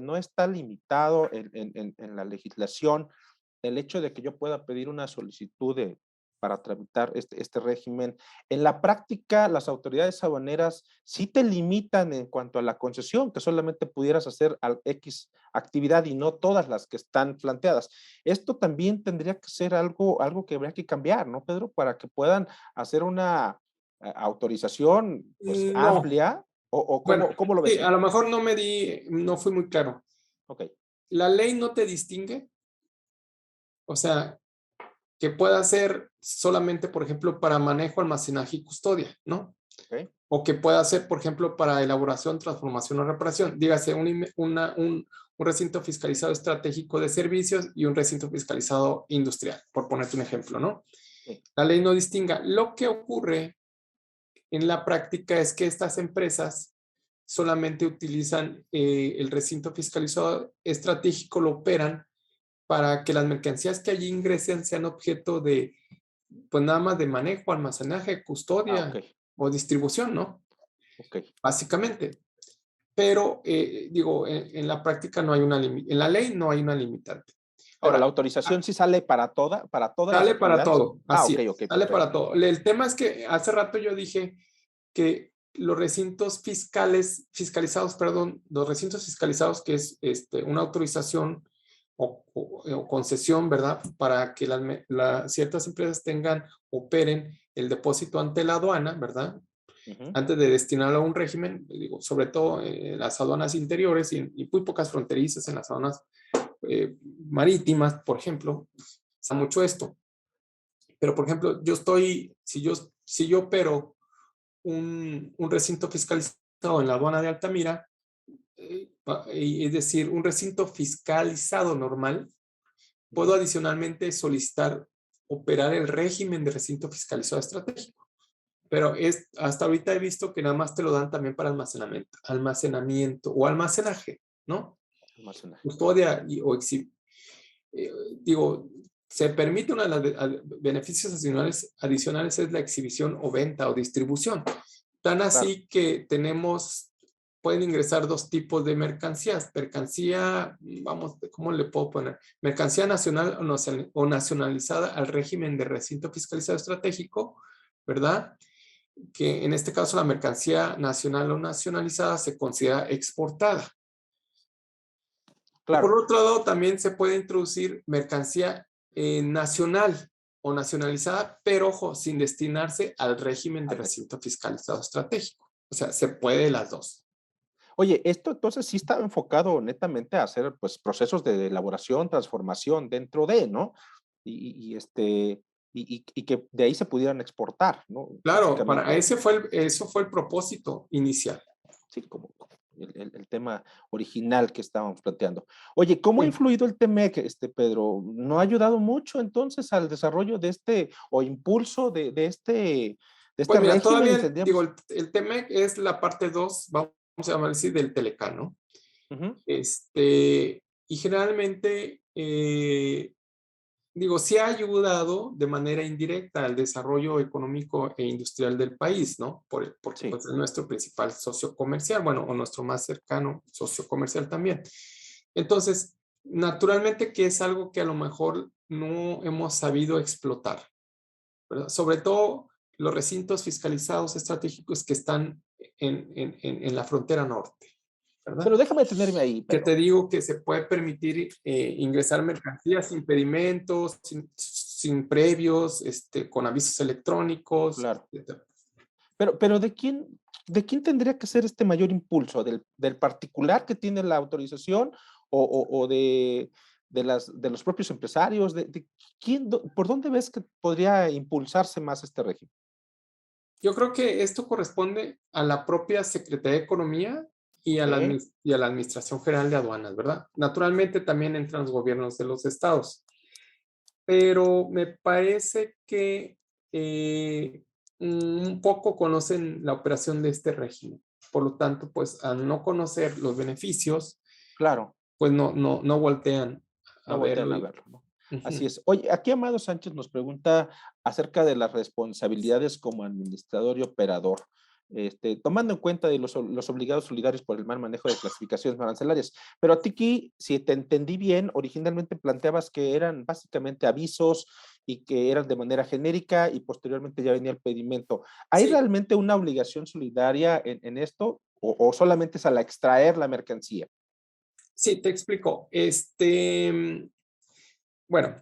Speaker 2: no está limitado en la legislación el hecho de que yo pueda pedir una solicitud para tramitar este régimen, en la práctica las autoridades aduaneras sí te limitan en cuanto a la concesión, que solamente pudieras hacer X actividad y no todas las que están planteadas. Esto también tendría que ser algo que habría que cambiar, ¿no, Pedro? Para que puedan hacer una autorización pues,
Speaker 4: No.
Speaker 2: amplia, o
Speaker 4: bueno,
Speaker 2: ¿cómo lo ves?
Speaker 4: Sí, a lo mejor no fui muy claro.
Speaker 2: Ok.
Speaker 4: La ley no te distingue, o sea, que pueda ser solamente, por ejemplo, para manejo, almacenaje y custodia, ¿no?
Speaker 2: Okay.
Speaker 4: O que pueda ser, por ejemplo, para elaboración, transformación o reparación. Dígase, un recinto fiscalizado estratégico de servicios y un recinto fiscalizado industrial, por ponerte un ejemplo, ¿no? Sí. La ley no distinga. Lo que ocurre en la práctica es que estas empresas solamente utilizan el recinto fiscalizado estratégico, lo operan para que las mercancías que allí ingresen sean objeto de, pues nada más de manejo, almacenaje, custodia o distribución, ¿no? Básicamente. Pero, digo, en la práctica no hay en la ley no hay una limitante.
Speaker 2: Ahora, ¿la autorización sí sale para todas
Speaker 4: sale para todo, así
Speaker 2: sale
Speaker 4: perfecto. Para todo. El tema es que hace rato yo dije que los recintos fiscalizados, los recintos fiscalizados, que es una autorización o concesión, ¿verdad? Para que ciertas empresas operen el depósito ante la aduana, ¿verdad? Antes de destinarlo a un régimen, digo, sobre todo en las aduanas interiores y muy pocas fronterizas, en las aduanas marítimas, por ejemplo, se da mucho esto. Pero, por ejemplo, si yo opero un recinto fiscalizado en la aduana de Altamira, es decir, un recinto fiscalizado normal, puedo adicionalmente solicitar operar el régimen de recinto fiscalizado estratégico. Pero hasta ahorita he visto que nada más te lo dan también para almacenamiento o almacenaje, ¿no?
Speaker 2: Almacenaje.
Speaker 4: Custodia digo, se permite una de los beneficios adicionales es la exhibición o venta o distribución. Tan así que pueden ingresar dos tipos de mercancías. Mercancía, vamos, ¿cómo le puedo poner? Mercancía nacional o nacionalizada al régimen de recinto fiscalizado estratégico, ¿verdad? Que en este caso la mercancía nacional o nacionalizada se considera exportada.
Speaker 2: Claro.
Speaker 4: Por otro lado, también se puede introducir mercancía nacional o nacionalizada, pero ojo, sin destinarse al régimen de recinto fiscalizado estratégico. O sea, se puede las dos.
Speaker 2: Oye, esto entonces sí está enfocado netamente a hacer pues procesos de elaboración, transformación dentro de, ¿no? Y que de ahí se pudieran exportar, ¿no?
Speaker 4: Claro, eso fue el propósito inicial.
Speaker 2: Sí, como el tema original que estábamos planteando. Oye, ¿cómo ha influido el TEMEC, Pedro? ¿No ha ayudado mucho entonces al desarrollo de o impulso de este
Speaker 4: pues mira,
Speaker 2: régimen?
Speaker 4: todavía, digo, el TEMEC es la parte 2, vamos a llamar así, del Telecán, ¿no? Y generalmente, digo, sí ha ayudado de manera indirecta al desarrollo económico e industrial del país, ¿no? Porque
Speaker 2: Sí.
Speaker 4: pues, es nuestro principal socio comercial, bueno, o nuestro más cercano socio comercial también. Entonces, naturalmente que es algo que a lo mejor no hemos sabido explotar, ¿verdad? Sobre todo los recintos fiscalizados estratégicos que están en la frontera norte, ¿verdad?
Speaker 2: Pero déjame detenerme ahí.
Speaker 4: Que te digo que se puede permitir ingresar mercancías sin pedimentos, sin previos, con avisos electrónicos.
Speaker 2: Claro.
Speaker 4: Etc.
Speaker 2: Pero ¿de quién tendría que ser este mayor impulso? ¿Del particular que tiene la autorización o de los propios empresarios? ¿Por dónde ves que podría impulsarse más este régimen?
Speaker 4: Yo creo que esto corresponde a la propia Secretaría de Economía y a la Administración General de Aduanas, ¿verdad? Naturalmente también entran los gobiernos de los estados. Pero me parece que un poco conocen la operación de este régimen. Por lo tanto, pues al no conocer los beneficios,
Speaker 2: claro,
Speaker 4: pues no voltean a verlo.
Speaker 2: ¿No? Así es. Oye, aquí Amado Sánchez nos pregunta acerca de las responsabilidades como administrador y operador, tomando en cuenta de los obligados solidarios por el mal manejo de clasificaciones arancelarias. Pero a ti aquí, si te entendí bien, originalmente planteabas que eran básicamente avisos y que eran de manera genérica y posteriormente ya venía el pedimento. ¿Hay realmente una obligación solidaria en esto o solamente es al extraer la mercancía?
Speaker 4: Sí, te explico. Bueno,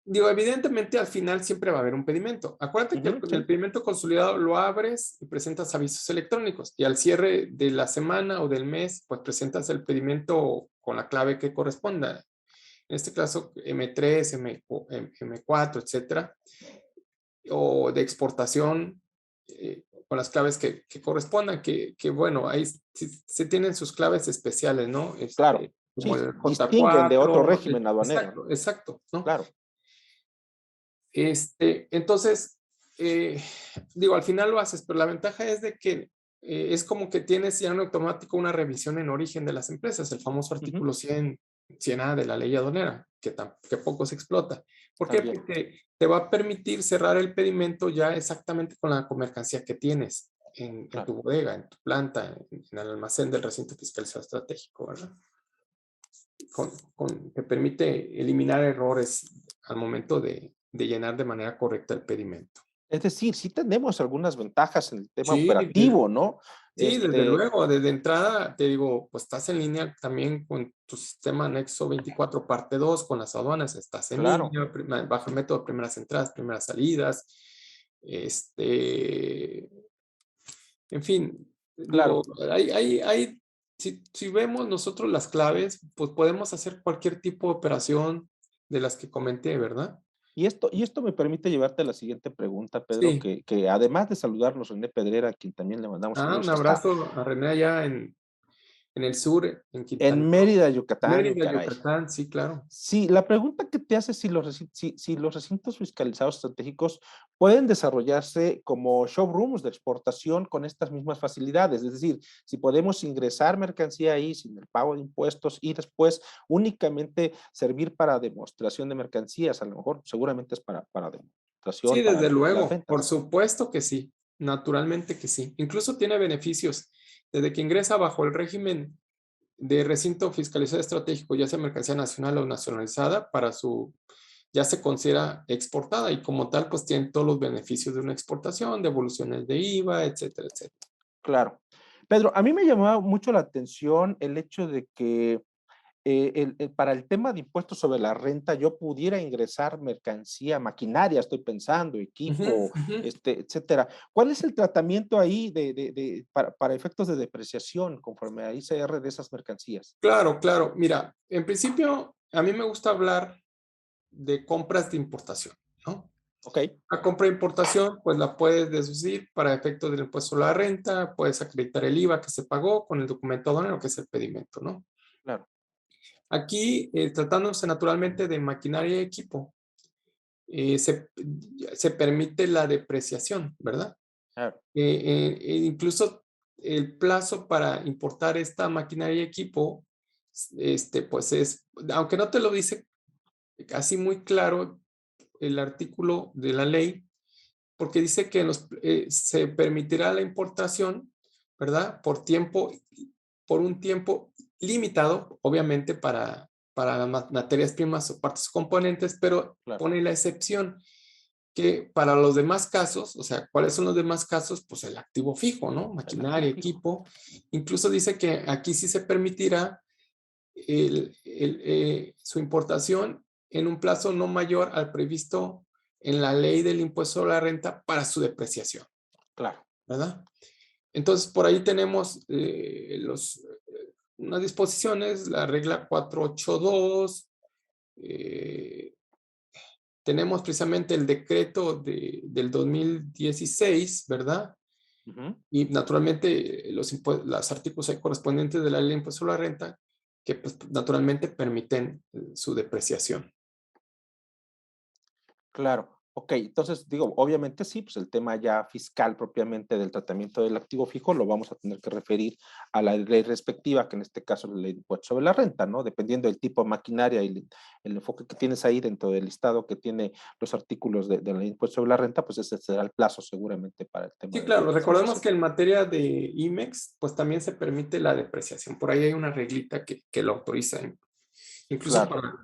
Speaker 4: digo, evidentemente al final siempre va a haber un pedimento. Acuérdate que el pedimento consolidado lo abres y presentas avisos electrónicos y al cierre de la semana o del mes, pues presentas el pedimento con la clave que corresponda. En este caso, M3, M4, etcétera, o de exportación con las claves que correspondan, que bueno, ahí se tienen sus claves especiales, ¿no?
Speaker 2: Claro.
Speaker 4: Como
Speaker 2: sí,
Speaker 4: el J4.
Speaker 2: Distinguen de otro régimen aduanero.
Speaker 4: Exacto, ¿no?
Speaker 2: Claro.
Speaker 4: Entonces, digo, al final lo haces, pero la ventaja es de que es como que tienes ya en automático una revisión en origen de las empresas, el famoso artículo 100A de la ley aduanera, que poco se explota. ¿Por qué? Porque te va a permitir cerrar el pedimento ya exactamente con la mercancía que tienes en tu bodega, en tu planta, en el almacén del recinto fiscalizado estratégico, ¿verdad? Te permite eliminar errores al momento de llenar de manera correcta el pedimento.
Speaker 2: Es decir, sí tenemos algunas ventajas en el tema operativo, ¿no?
Speaker 4: Sí, desde luego, desde entrada, te digo, pues estás en línea también con tu sistema anexo 24 parte 2, con las aduanas, estás en línea, bajo el método de primeras entradas, primeras salidas, en fin, digo, si vemos nosotros las claves, pues podemos hacer cualquier tipo de operación de las que comenté, ¿verdad?
Speaker 2: Y esto me permite llevarte a la siguiente pregunta, Pedro, que además de saludarnos René Pedrera, a quien también le mandamos
Speaker 4: un abrazo a René allá en en el sur, en Quintana
Speaker 2: En
Speaker 4: Roo.
Speaker 2: Mérida, Yucatán,
Speaker 4: Mérida,
Speaker 2: caray.
Speaker 4: Yucatán, sí, claro.
Speaker 2: Sí, la pregunta que te hace si los recintos fiscalizados estratégicos pueden desarrollarse como showrooms de exportación con estas mismas facilidades, es decir, si podemos ingresar mercancía ahí sin el pago de impuestos y después únicamente servir para demostración de mercancías, a lo mejor seguramente es para demostración,
Speaker 4: Sí,
Speaker 2: para
Speaker 4: desde
Speaker 2: las
Speaker 4: luego,
Speaker 2: ventas.
Speaker 4: por supuesto que sí, naturalmente que sí. Incluso tiene beneficios. Desde que ingresa bajo el régimen de recinto fiscalizado estratégico, ya sea mercancía nacional o nacionalizada, ya se considera exportada y como tal, pues tiene todos los beneficios de una exportación, devoluciones de IVA, etcétera, etcétera.
Speaker 2: Claro. Pedro, a mí me llamaba mucho la atención el hecho de que para el tema de impuestos sobre la renta, yo pudiera ingresar mercancía, maquinaria, estoy pensando, equipo, etcétera. ¿Cuál es el tratamiento ahí para efectos de depreciación conforme a ICR de esas mercancías?
Speaker 4: Claro, claro. Mira, en principio, a mí me gusta hablar de compras de importación, ¿no?
Speaker 2: Ok.
Speaker 4: La compra de importación, pues la puedes deducir para efectos del impuesto a la renta, puedes acreditar el IVA que se pagó con el documento aduanero, que es el pedimento, ¿no?
Speaker 2: Claro.
Speaker 4: Aquí, tratándose naturalmente de maquinaria y equipo, se permite la depreciación, ¿verdad?
Speaker 2: Claro.
Speaker 4: Incluso el plazo para importar esta maquinaria y equipo, pues aunque no te lo dice así muy claro el artículo de la ley, porque dice que se permitirá la importación, ¿verdad? Por un tiempo limitado, obviamente para materias primas o partes componentes, pero
Speaker 2: Claro.
Speaker 4: pone la excepción que para los demás casos, o sea, ¿cuáles son los demás casos? Pues el activo fijo, ¿no? Maquinaria, equipo. Incluso dice que aquí sí se permitirá su importación en un plazo no mayor al previsto en la ley del impuesto a la renta para su depreciación.
Speaker 2: Claro.
Speaker 4: ¿Verdad? Entonces, por ahí tenemos unas disposiciones, la regla 482, tenemos precisamente el decreto del 2016, ¿verdad? Y naturalmente los artículos ahí correspondientes de la ley de impuesto a la renta que pues, naturalmente permiten su depreciación.
Speaker 2: Claro. Ok, entonces digo, obviamente sí, pues el tema ya fiscal propiamente del tratamiento del activo fijo lo vamos a tener que referir a la ley respectiva, que en este caso es la ley de impuesto sobre la renta, ¿no? Dependiendo del tipo de maquinaria y el enfoque que tienes ahí dentro del listado que tiene los artículos de la ley de impuesto sobre la renta, pues ese será el plazo seguramente para el tema.
Speaker 4: Sí, claro, recordemos que en materia de IMEX, pues también se permite la depreciación. Por ahí hay una reglita que lo autoriza, incluso
Speaker 2: claro,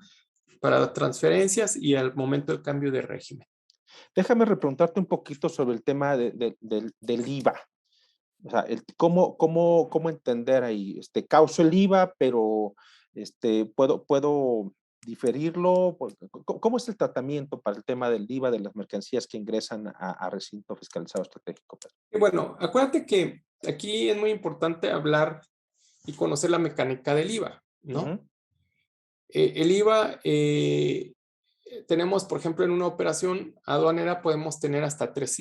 Speaker 4: para transferencias y al momento del cambio de régimen.
Speaker 2: Déjame repreguntarte un poquito sobre el tema del IVA. O sea, ¿cómo entender ahí? Causo el IVA, pero puedo diferirlo. ¿Cómo es el tratamiento para el tema del IVA de las mercancías que ingresan a recinto fiscalizado estratégico?
Speaker 4: Y bueno, acuérdate que aquí es muy importante hablar y conocer la mecánica del IVA, ¿no? El IVA, tenemos, por ejemplo, en una operación aduanera podemos tener hasta tres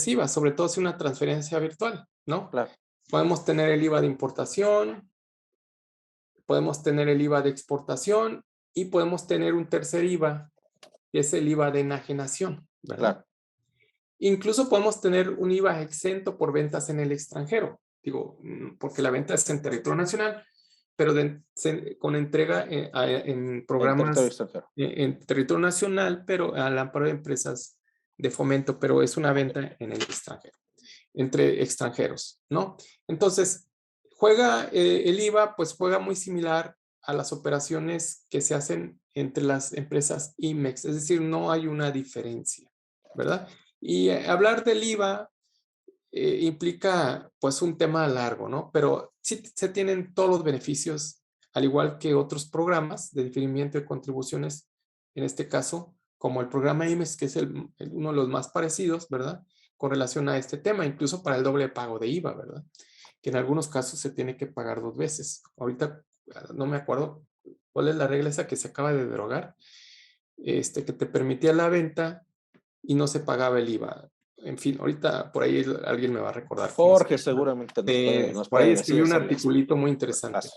Speaker 4: IVA, sobre todo si una transferencia virtual, ¿no?
Speaker 2: Claro.
Speaker 4: Podemos tener el IVA de importación, podemos tener el IVA de exportación y podemos tener un tercer IVA, que es el IVA de enajenación, ¿verdad?
Speaker 2: Claro.
Speaker 4: Incluso podemos tener un IVA exento por ventas en el extranjero, digo, porque la venta es en territorio nacional, pero con entrega en programas en territorio nacional, pero al amparo de empresas de fomento, pero es una venta en el extranjero, entre extranjeros, ¿no? Entonces, el IVA, pues juega muy similar a las operaciones que se hacen entre las empresas IMEX, es decir, no hay una diferencia, ¿verdad? Y hablar del IVA implica pues un tema largo, ¿no? Pero sí se tienen todos los beneficios, al igual que otros programas de diferimiento de contribuciones, en este caso, como el programa IMEX, que es uno de los más parecidos, ¿verdad? Con relación a este tema, incluso para el doble pago de IVA, ¿verdad? Que en algunos casos se tiene que pagar 2 veces. Ahorita no me acuerdo cuál es la regla esa que se acaba de derogar, que te permitía la venta y no se pagaba el IVA. en fin, ahorita por ahí alguien me va a recordar.
Speaker 2: Jorge seguramente nos
Speaker 4: por ahí
Speaker 2: puede
Speaker 4: escribí
Speaker 2: decir
Speaker 4: un
Speaker 2: sobre
Speaker 4: articulito muy interesante.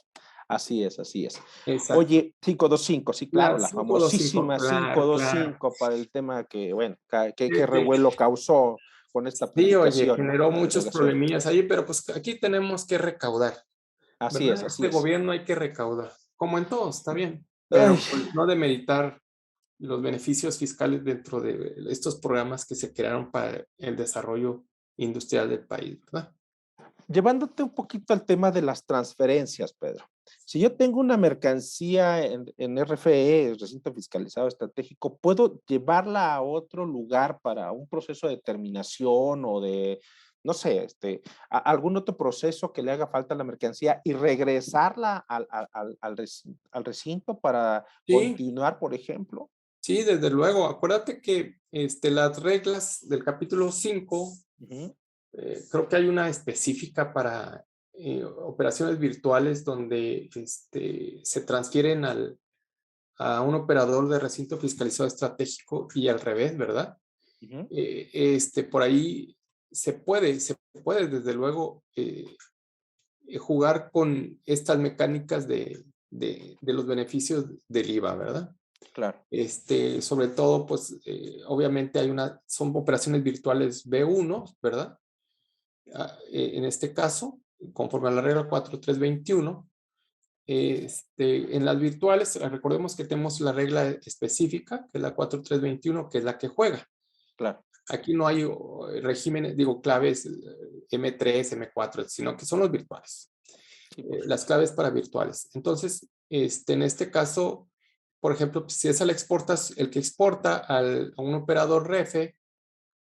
Speaker 2: Así es, así es.
Speaker 4: Exacto.
Speaker 2: Oye, 525, sí, claro, la
Speaker 4: 525,
Speaker 2: famosísima
Speaker 4: claro.
Speaker 2: 525 para el tema que, bueno, que
Speaker 4: Sí,
Speaker 2: revuelo causó con esta
Speaker 4: sí, oye,
Speaker 2: publicación, ¿no?
Speaker 4: generó
Speaker 2: La
Speaker 4: muchos
Speaker 2: delegación.
Speaker 4: problemillas ahí, pero pues aquí tenemos que recaudar,
Speaker 2: Así es,
Speaker 4: ¿verdad?
Speaker 2: así
Speaker 4: Este
Speaker 2: es.
Speaker 4: gobierno hay que recaudar, como en todos, está bien, pero
Speaker 2: Ay,
Speaker 4: pues, no demeritar los beneficios fiscales dentro de estos programas que se crearon para el desarrollo industrial del país, ¿verdad?
Speaker 2: llevándote un poquito al tema de las transferencias, Pedro. Si yo tengo una mercancía en RFE, recinto fiscalizado estratégico, ¿puedo llevarla a otro lugar para un proceso de terminación o de, no sé, algún otro proceso que le haga falta a la mercancía y regresarla al recinto para
Speaker 4: Sí,
Speaker 2: continuar, por ejemplo?
Speaker 4: sí, desde luego. Acuérdate que las reglas del capítulo 5,
Speaker 2: Ujú.
Speaker 4: creo que hay una específica para operaciones virtuales donde se transfieren a un operador de recinto fiscalizado estratégico y al revés, ¿verdad?
Speaker 2: Ujú.
Speaker 4: Por ahí se puede desde luego jugar con estas mecánicas de los beneficios del IVA, ¿verdad?
Speaker 2: Claro.
Speaker 4: Sobre todo, pues, obviamente son operaciones virtuales B1, ¿verdad? En este caso, conforme a la regla 4321, en las virtuales, recordemos que tenemos la regla específica, que es la 4321, que es la que juega.
Speaker 2: Claro.
Speaker 4: Aquí no hay regímenes, digo, claves M3, M4, sino que son los virtuales.
Speaker 2: Sí, por
Speaker 4: Las claves para virtuales. Entonces, en este caso, por ejemplo, si es el que exporta a un operador REFE,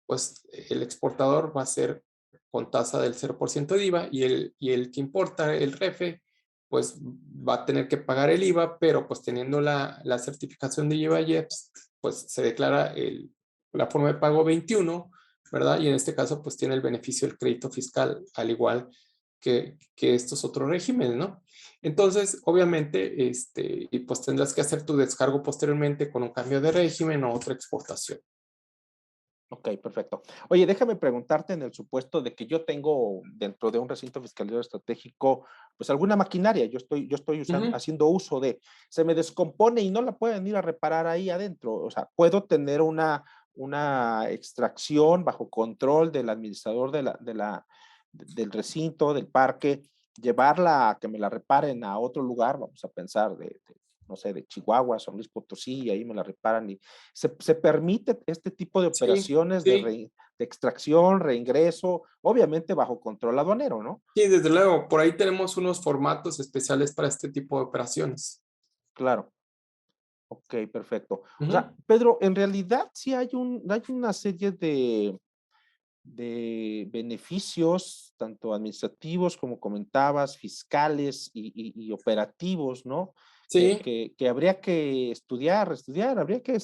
Speaker 4: pues el exportador va a ser con tasa del 0% de IVA y el que importa el REFE, pues va a tener que pagar el IVA, pero pues teniendo la certificación de IVA IEPS, pues se declara la forma de pago 21, ¿verdad? Y en este caso, pues tiene el beneficio del crédito fiscal, al igual que estos otros regímenes, ¿no? Entonces, obviamente, y pues tendrás que hacer tu descargo posteriormente con un cambio de régimen o otra exportación.
Speaker 2: Ok, perfecto. Oye, déjame preguntarte en el supuesto de que yo tengo dentro de un recinto fiscalizado estratégico, pues alguna maquinaria, yo estoy haciendo uso se me descompone y no la pueden ir a reparar ahí adentro. O sea, puedo tener una extracción bajo control del administrador del recinto, del parque, llevarla a que me la reparen a otro lugar, vamos a pensar no sé, de Chihuahua, San Luis Potosí, y ahí me la reparan. Y se permite este tipo de
Speaker 4: Sí,
Speaker 2: operaciones
Speaker 4: sí.
Speaker 2: de extracción, reingreso, obviamente bajo control aduanero, ¿no?
Speaker 4: Sí, desde luego, por ahí tenemos unos formatos especiales para este tipo de operaciones.
Speaker 2: Claro. Ok, perfecto. O
Speaker 4: Ujú.
Speaker 2: sea, Pedro, en realidad sí hay una serie de beneficios, tanto administrativos como comentabas, fiscales y operativos, ¿no?
Speaker 4: Sí,
Speaker 2: Que habría que estudiar, habría que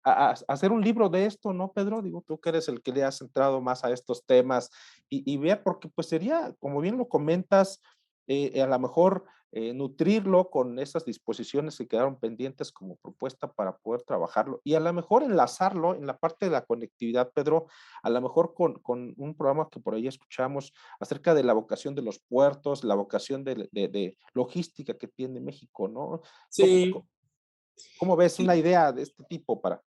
Speaker 2: hacer un libro de esto, ¿no, Pedro? Digo, tú que eres el que le has entrado más a estos temas y ver, porque pues sería, como bien lo comentas, a lo mejor nutrirlo con esas disposiciones que quedaron pendientes como propuesta para poder trabajarlo y a lo mejor enlazarlo en la parte de la conectividad, Pedro, a lo mejor con un programa que por ahí escuchamos acerca de la vocación de los puertos, la vocación de logística que tiene México, ¿no? ¿Cómo,
Speaker 4: sí.
Speaker 2: cómo ves una
Speaker 4: Sí.
Speaker 2: idea de este tipo para?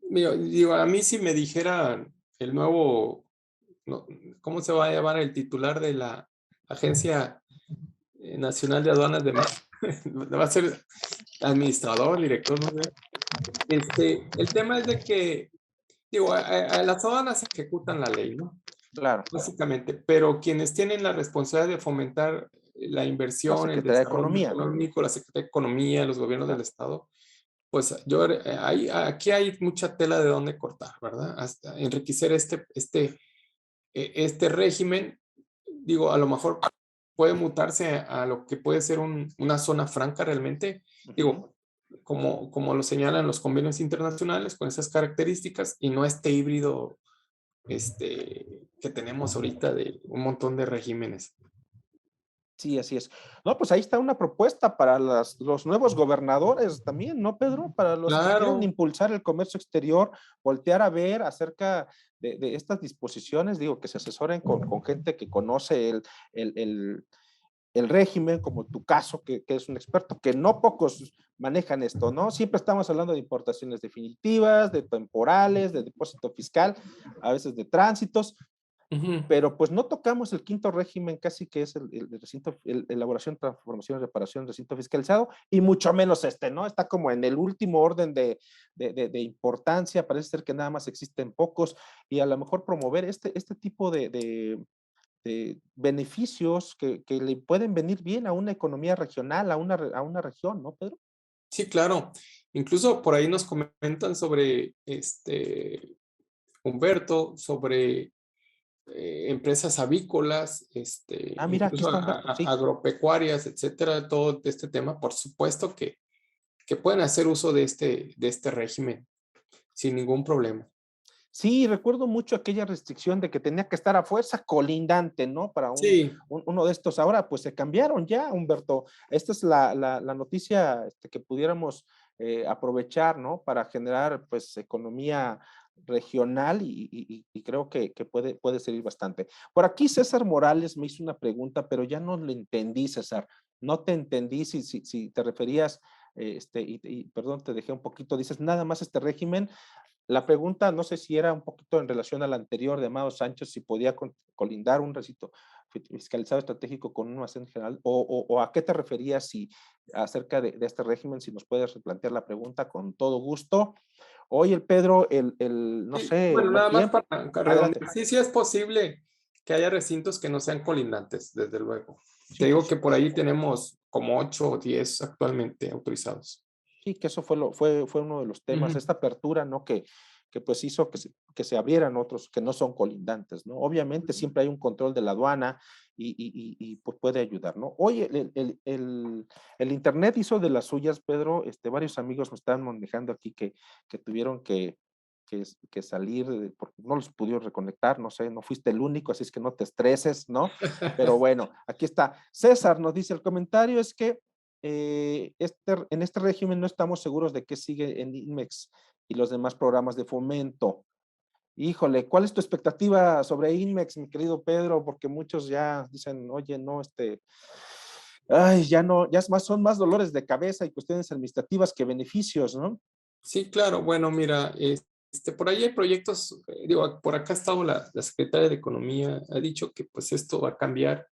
Speaker 4: Digo, a mí si me dijera el nuevo, no, ¿cómo se va a llamar el titular de la Agencia Nacional de Aduanas de México? Va a ser administrador, director, no sé. El tema es de que, digo, las aduanas ejecutan la ley, ¿no?
Speaker 2: Claro,
Speaker 4: Básicamente, pero quienes tienen la responsabilidad de fomentar la
Speaker 2: la
Speaker 4: inversión, el
Speaker 2: Secretaría de
Speaker 4: desarrollo
Speaker 2: Economía, ¿no?
Speaker 4: económico, la Secretaría de Economía, los gobiernos del
Speaker 2: Claro.
Speaker 4: Estado, pues aquí hay mucha tela de dónde cortar, ¿verdad? Hasta enriquecer este régimen, digo, a lo mejor puede mutarse a lo que puede ser una zona franca realmente,
Speaker 2: Ujú.
Speaker 4: digo, como lo señalan los convenios internacionales con esas características y no este híbrido que tenemos ahorita de un montón de regímenes.
Speaker 2: Sí, así es. No, pues ahí está una propuesta para los nuevos gobernadores también, ¿no, Pedro? Para los que quieren
Speaker 4: Claro.
Speaker 2: impulsar el comercio exterior, voltear a ver acerca de estas disposiciones, digo, que se asesoren con gente que conoce el, el- el régimen, como tu caso, que es un experto, que no pocos manejan esto, ¿no? Siempre estamos hablando de importaciones definitivas, de temporales, de depósito fiscal, a veces de tránsitos,
Speaker 4: Ujú.
Speaker 2: pero pues no tocamos el quinto régimen, casi que es el recinto, elaboración, transformación, reparación, recinto fiscalizado, y mucho menos este, ¿no? Está como en el último orden de importancia, parece ser que nada más existen pocos, y a lo mejor promover este tipo de beneficios que le pueden venir bien a una economía regional, a una región, ¿no, Pedro?
Speaker 4: Sí, claro. Incluso por ahí nos comentan sobre Humberto, sobre empresas avícolas,
Speaker 2: Ah, mira, aquí
Speaker 4: incluso
Speaker 2: está Humberto, sí.
Speaker 4: agropecuarias, etcétera, todo este tema, por supuesto que pueden hacer uso de este régimen sin ningún problema.
Speaker 2: Sí, recuerdo mucho aquella restricción de que tenía que estar a fuerza colindante, ¿no? Para
Speaker 4: Sí,
Speaker 2: uno de estos. Ahora, pues se cambiaron ya, Humberto. Esta es la noticia que pudiéramos aprovechar, ¿no? Para generar, pues, economía regional y creo que puede servir bastante. Por aquí César Morales me hizo una pregunta, pero ya no le entendí, César. No te entendí si te referías, perdón, te dejé un poquito, dices, nada más este régimen. La pregunta, no sé si era un poquito en relación a la anterior de Amado Sánchez, si podía colindar un recinto fiscalizado estratégico con un almacén general, o a qué te referías si acerca de este régimen, si nos puedes replantear la pregunta con todo gusto. Oye, el Pedro, no
Speaker 4: sí,
Speaker 2: sé,
Speaker 4: bueno,
Speaker 2: no hay
Speaker 4: nada más
Speaker 2: tiempo.
Speaker 4: para
Speaker 2: Adelante.
Speaker 4: redondear. Sí, sí es posible que haya recintos que no sean colindantes, desde luego. Te
Speaker 2: Sí,
Speaker 4: digo que por ahí tenemos como 8 o 10 actualmente autorizados.
Speaker 2: sí, que eso fue uno de los temas,
Speaker 4: Ujú.
Speaker 2: esta apertura, ¿no? Que pues hizo que se abrieran otros que no son colindantes, ¿no? Obviamente siempre hay un control de la aduana pues puede ayudar, ¿no? Oye, el Internet hizo de las suyas, Pedro, varios amigos me estaban manejando aquí que tuvieron que salir porque no los pudieron reconectar, no sé, no fuiste el único, así es que no te estreses, ¿no? Pero bueno, aquí está. César nos dice, el comentario es que en este régimen no estamos seguros de qué sigue en INMEX y los demás programas de fomento. Híjole, ¿cuál es tu expectativa sobre INMEX, mi querido Pedro? Porque muchos ya dicen, oye, no, ay, ya no, ya son más dolores de cabeza y cuestiones administrativas que beneficios, ¿no?
Speaker 4: Sí, claro. Bueno, mira, por ahí hay proyectos, digo, por acá ha estado la secretaria de Economía, ha dicho que pues esto va a cambiar.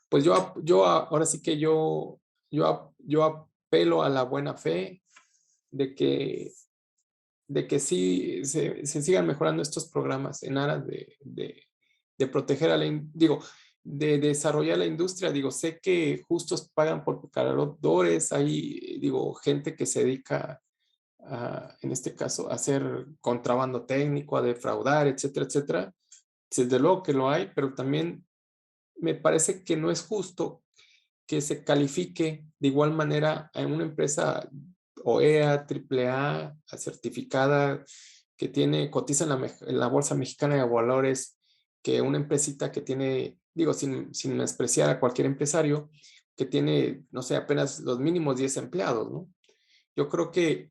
Speaker 4: Pues ahora sí que yo apelo a la buena fe de que sí se sigan mejorando estos programas en aras de proteger digo, de desarrollar la industria. Digo, sé que justos pagan por pecadores, hay, digo, gente que se dedica en este caso, a hacer contrabando técnico, a defraudar, etcétera, etcétera. Desde luego que lo hay, pero también me parece que no es justo que se califique de igual manera a una empresa OEA, AAA, certificada, que cotiza en la Bolsa Mexicana de Valores, que una empresita que tiene, digo, sin despreciar a cualquier empresario, que tiene, no sé, apenas los mínimos 10 empleados, ¿no? Yo creo que,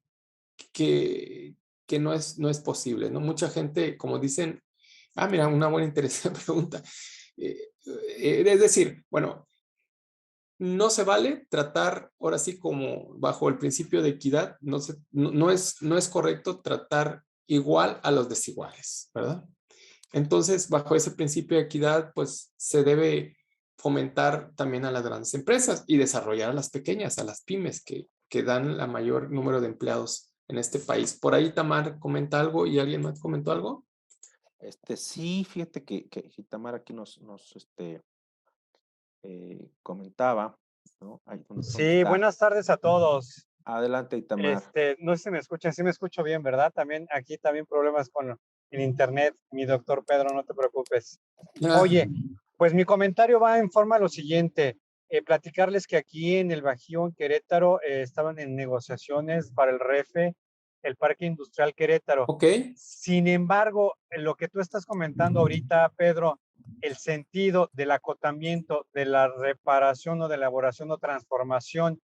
Speaker 4: que no es posible, ¿no? Mucha gente, como dicen, mira, una buena interesante pregunta. Es decir, bueno, no se vale tratar, ahora sí, como bajo el principio de equidad, no es correcto tratar igual a los desiguales, ¿verdad? Entonces, bajo ese principio de equidad, pues se debe fomentar también a las grandes empresas y desarrollar a las pequeñas, a las pymes que dan la mayor número de empleados en este país. Por ahí Tamar comenta algo y alguien más comentó algo.
Speaker 2: Sí, fíjate que Itamar aquí comentaba, ¿no? Ahí, ¿dónde
Speaker 7: Sí,
Speaker 2: está?
Speaker 7: buenas tardes a todos.
Speaker 2: Adelante, Itamar.
Speaker 7: No sé si me escuchan, sí me escucho bien, ¿verdad? También aquí también problemas con el internet, mi doctor Pedro, no te preocupes.
Speaker 4: Ah,
Speaker 7: Oye, pues mi comentario va en forma de lo siguiente, platicarles que aquí en el Bajío, en Querétaro, estaban en negociaciones para el REFE, el Parque Industrial Querétaro.
Speaker 4: ok.
Speaker 7: Sin embargo, lo que tú estás comentando ahorita, Pedro, el sentido del acotamiento de la reparación o de elaboración o transformación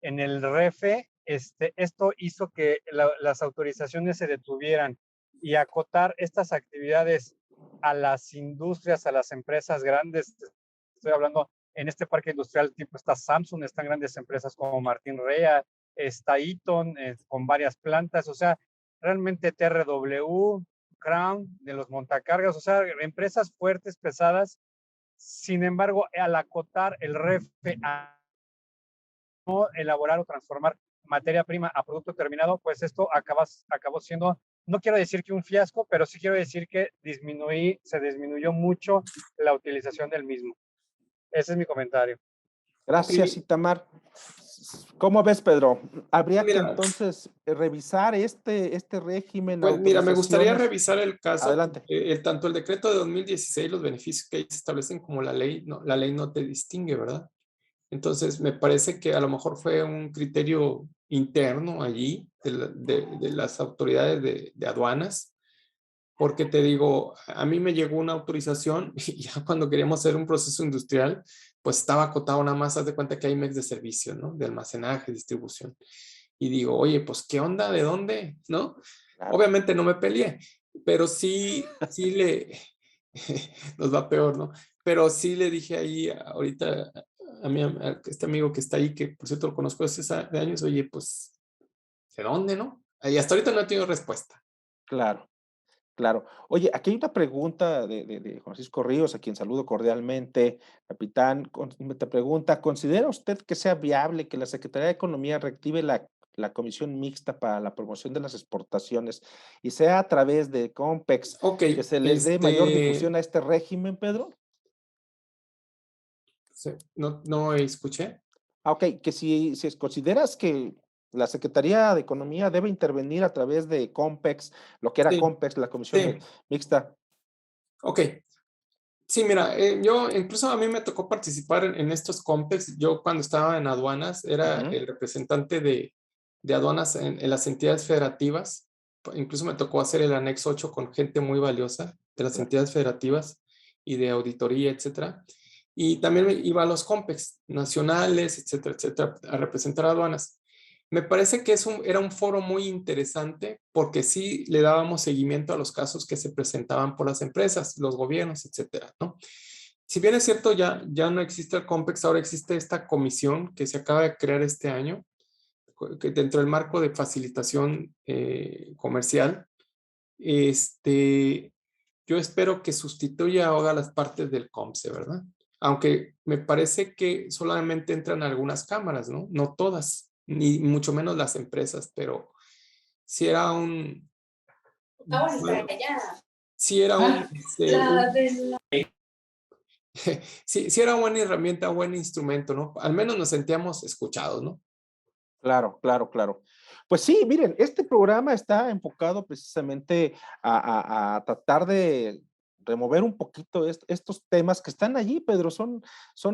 Speaker 7: en el REFE, esto hizo que las autorizaciones se detuvieran y acotar estas actividades a las industrias, a las empresas grandes. Estoy hablando en este parque industrial tipo está Samsung, están grandes empresas como Martín Rea, está Eaton con varias plantas, o sea, realmente TRW, Crown, de los montacargas, o sea, empresas fuertes, pesadas. Sin embargo, al acotar el REFE a no elaborar o transformar materia prima a producto terminado, pues esto acabó siendo, no quiero decir que un fiasco, pero sí quiero decir que se disminuyó mucho la utilización del mismo. Ese es mi comentario.
Speaker 2: Gracias, Itamar. ¿Cómo ves, Pedro? ¿Habría que
Speaker 4: Mira,
Speaker 2: entonces revisar este régimen?
Speaker 4: pues mira, me gustaría
Speaker 2: autorizaciones?
Speaker 4: revisar el caso,
Speaker 2: Adelante.
Speaker 4: tanto el decreto de 2016, los beneficios que ahí se establecen, como la ley no te distingue, ¿verdad? Entonces, me parece que a lo mejor fue un criterio interno allí de las autoridades de aduanas, porque te digo, a mí me llegó una autorización y ya cuando queríamos hacer un proceso industrial, pues estaba acotado nada más, haz de cuenta que hay MEX de servicio, ¿no? De almacenaje, distribución. Y digo, oye, pues, ¿qué onda? ¿De dónde? ¿No?
Speaker 2: Claro.
Speaker 4: Obviamente no me peleé, pero sí nos va peor, ¿no? Pero sí le dije ahí ahorita a este amigo que está ahí, que por cierto lo conozco desde de años, oye, pues, ¿de dónde, no? Y hasta ahorita no he tenido respuesta.
Speaker 2: Claro, claro. Oye, aquí hay una pregunta de Francisco Ríos, a quien saludo cordialmente. Capitán, te pregunta, ¿considera usted que sea viable que la Secretaría de Economía reactive la comisión mixta para la promoción de las exportaciones y sea a través de COMPEX
Speaker 4: Ok,
Speaker 2: que se les dé mayor difusión a este régimen, Pedro?
Speaker 4: no escuché.
Speaker 2: Ok, que si consideras que la Secretaría de Economía debe intervenir a través de COMPEX, lo que era
Speaker 4: Sí,
Speaker 2: COMPEX, la comisión
Speaker 4: sí,
Speaker 2: mixta.
Speaker 4: ok. Sí, mira, yo incluso a mí me tocó participar en estos COMPEX. Yo cuando estaba en aduanas era
Speaker 2: Ujú.
Speaker 4: el representante de aduanas en las entidades federativas. Incluso me tocó hacer el anexo 8 con gente muy valiosa de las entidades federativas y de auditoría, etcétera. Y también me iba a los COMPEX nacionales, etcétera, a representar aduanas. Me parece que era un foro muy interesante porque sí le dábamos seguimiento a los casos que se presentaban por las empresas, los gobiernos, etcétera, ¿no? Si bien es cierto, ya no existe el COMPEX, ahora existe esta comisión que se acaba de crear este año, que dentro del marco de facilitación comercial. Yo espero que sustituya ahora las partes del COMSE, ¿verdad? Aunque me parece que solamente entran algunas cámaras, ¿no? No todas, ni mucho menos las empresas, pero sí era un... Bueno, sí era sí era buena herramienta, buen instrumento, ¿no? Al menos nos sentíamos escuchados, ¿no?
Speaker 2: Claro, claro, claro. Pues sí, miren, este programa está enfocado precisamente a tratar de remover un poquito estos temas que están allí, Pedro, son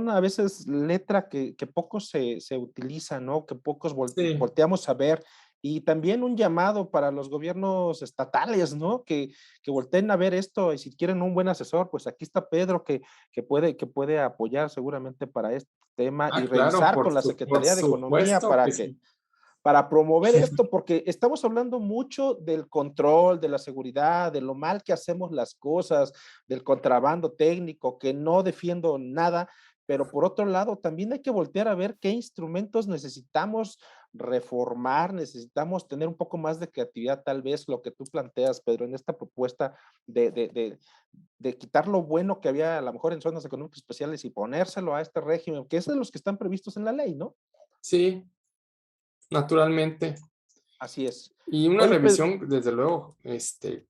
Speaker 2: a veces letra que poco se utiliza, ¿no? Que pocos
Speaker 4: Sí.
Speaker 2: volteamos a ver. Y también un llamado para los gobiernos estatales, ¿no? Que volteen a ver esto y si quieren un buen asesor, pues aquí está Pedro que puede apoyar seguramente para este tema y
Speaker 4: Claro,
Speaker 2: revisar con la
Speaker 4: por
Speaker 2: Secretaría de Economía
Speaker 4: supuesto que sí.
Speaker 2: para promover esto, porque estamos hablando mucho del control, de la seguridad, de lo mal que hacemos las cosas, del contrabando técnico, que no defiendo nada, pero por otro lado, también hay que voltear a ver qué instrumentos necesitamos reformar, necesitamos tener un poco más de creatividad, tal vez lo que tú planteas, Pedro, en esta propuesta de quitar lo bueno que había a lo mejor en zonas económicas especiales y ponérselo a este régimen, que es de los que están previstos en la ley, ¿no?
Speaker 4: Sí, naturalmente.
Speaker 2: Así es.
Speaker 4: Y una
Speaker 2: Oye, Pedro,
Speaker 4: revisión, desde luego,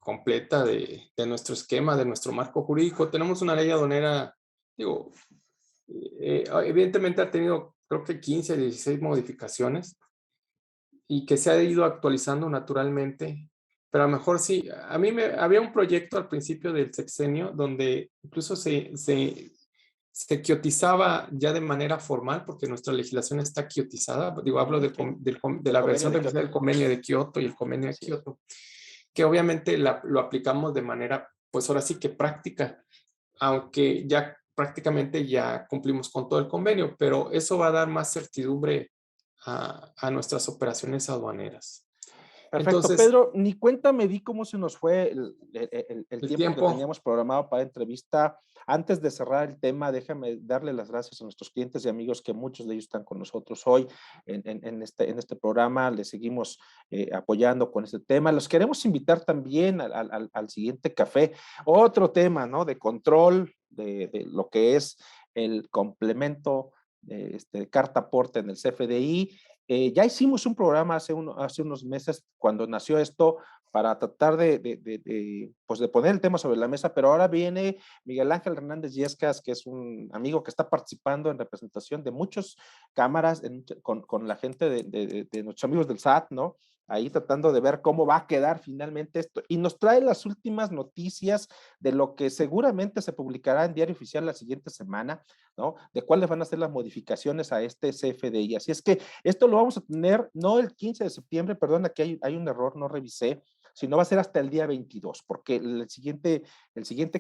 Speaker 4: completa de nuestro esquema, de nuestro marco jurídico. Tenemos una ley aduanera, digo, evidentemente ha tenido, creo que 15, 16 modificaciones y que se ha ido actualizando naturalmente. Pero a lo mejor sí, había un proyecto al principio del sexenio donde incluso se quiotizaba ya de manera formal, porque nuestra legislación está quiotizada. Digo, hablo de la versión del convenio de Kioto y el convenio de Kioto, que obviamente lo aplicamos de manera, pues ahora sí que práctica. aunque ya prácticamente ya cumplimos con todo el convenio, pero eso va a dar más certidumbre a nuestras operaciones aduaneras.
Speaker 2: Perfecto,
Speaker 4: Entonces,
Speaker 2: Pedro, ni cuenta me di cómo se nos fue el tiempo que teníamos programado para entrevista. Antes de cerrar el tema, déjame darle las gracias a nuestros clientes y amigos, que muchos de ellos están con nosotros hoy en este programa. Les seguimos apoyando con este tema. Los queremos invitar también al siguiente café. Otro tema, ¿no? De control de lo que es el complemento de carta aporte en el CFDI. Ya hicimos un programa hace unos meses cuando nació esto para tratar pues de poner el tema sobre la mesa, pero ahora viene Miguel Ángel Hernández Yescas, que es un amigo que está participando en representación de muchas cámaras con la gente de nuestros amigos del SAT, ¿no? Ahí tratando de ver cómo va a quedar finalmente esto. Y nos trae las últimas noticias de lo que seguramente se publicará en Diario Oficial la siguiente semana, ¿no? De cuáles van a ser las modificaciones a este CFDI. Así es que esto lo vamos a tener, no el 15 de septiembre, perdón, aquí hay un error, no revisé, sino va a ser hasta el día 22, porque el siguiente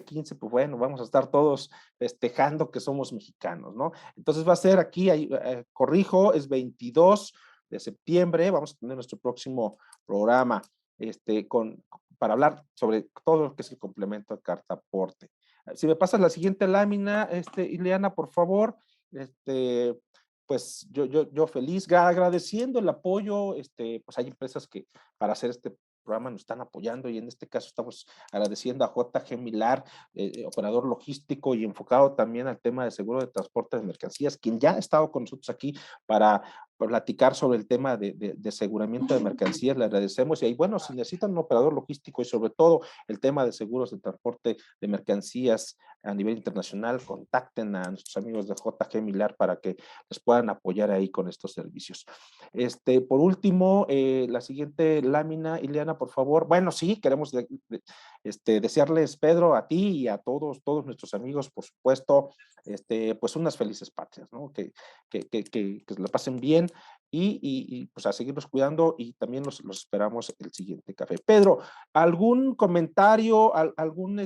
Speaker 2: 15, pues bueno, vamos a estar todos festejando que somos mexicanos, ¿no? Entonces va a ser aquí, corrijo, es 22 de septiembre, vamos a tener nuestro próximo programa para hablar sobre todo lo que es el complemento de carta aporte. Si me pasas la siguiente lámina, Ileana, por favor, pues yo feliz, agradeciendo el apoyo, pues hay empresas que para hacer este programa nos están apoyando, y en este caso estamos agradeciendo a JG Milar, operador logístico y enfocado también al tema de seguro de transporte de mercancías, quien ya ha estado con nosotros aquí para platicar sobre el tema de aseguramiento de mercancías. Le agradecemos, y ahí, bueno, si necesitan un operador logístico y sobre todo el tema de seguros de transporte de mercancías a nivel internacional, contacten a nuestros amigos de JG Milar para que les puedan apoyar ahí con estos servicios. Por último, la siguiente lámina, Ileana, por favor. Bueno, sí, queremos desearles, Pedro, a ti y a todos nuestros amigos, por supuesto, pues unas felices patrias, ¿no? Que la pasen bien y pues a seguirnos cuidando, y también los esperamos el siguiente café. Pedro, ¿algún comentario, algún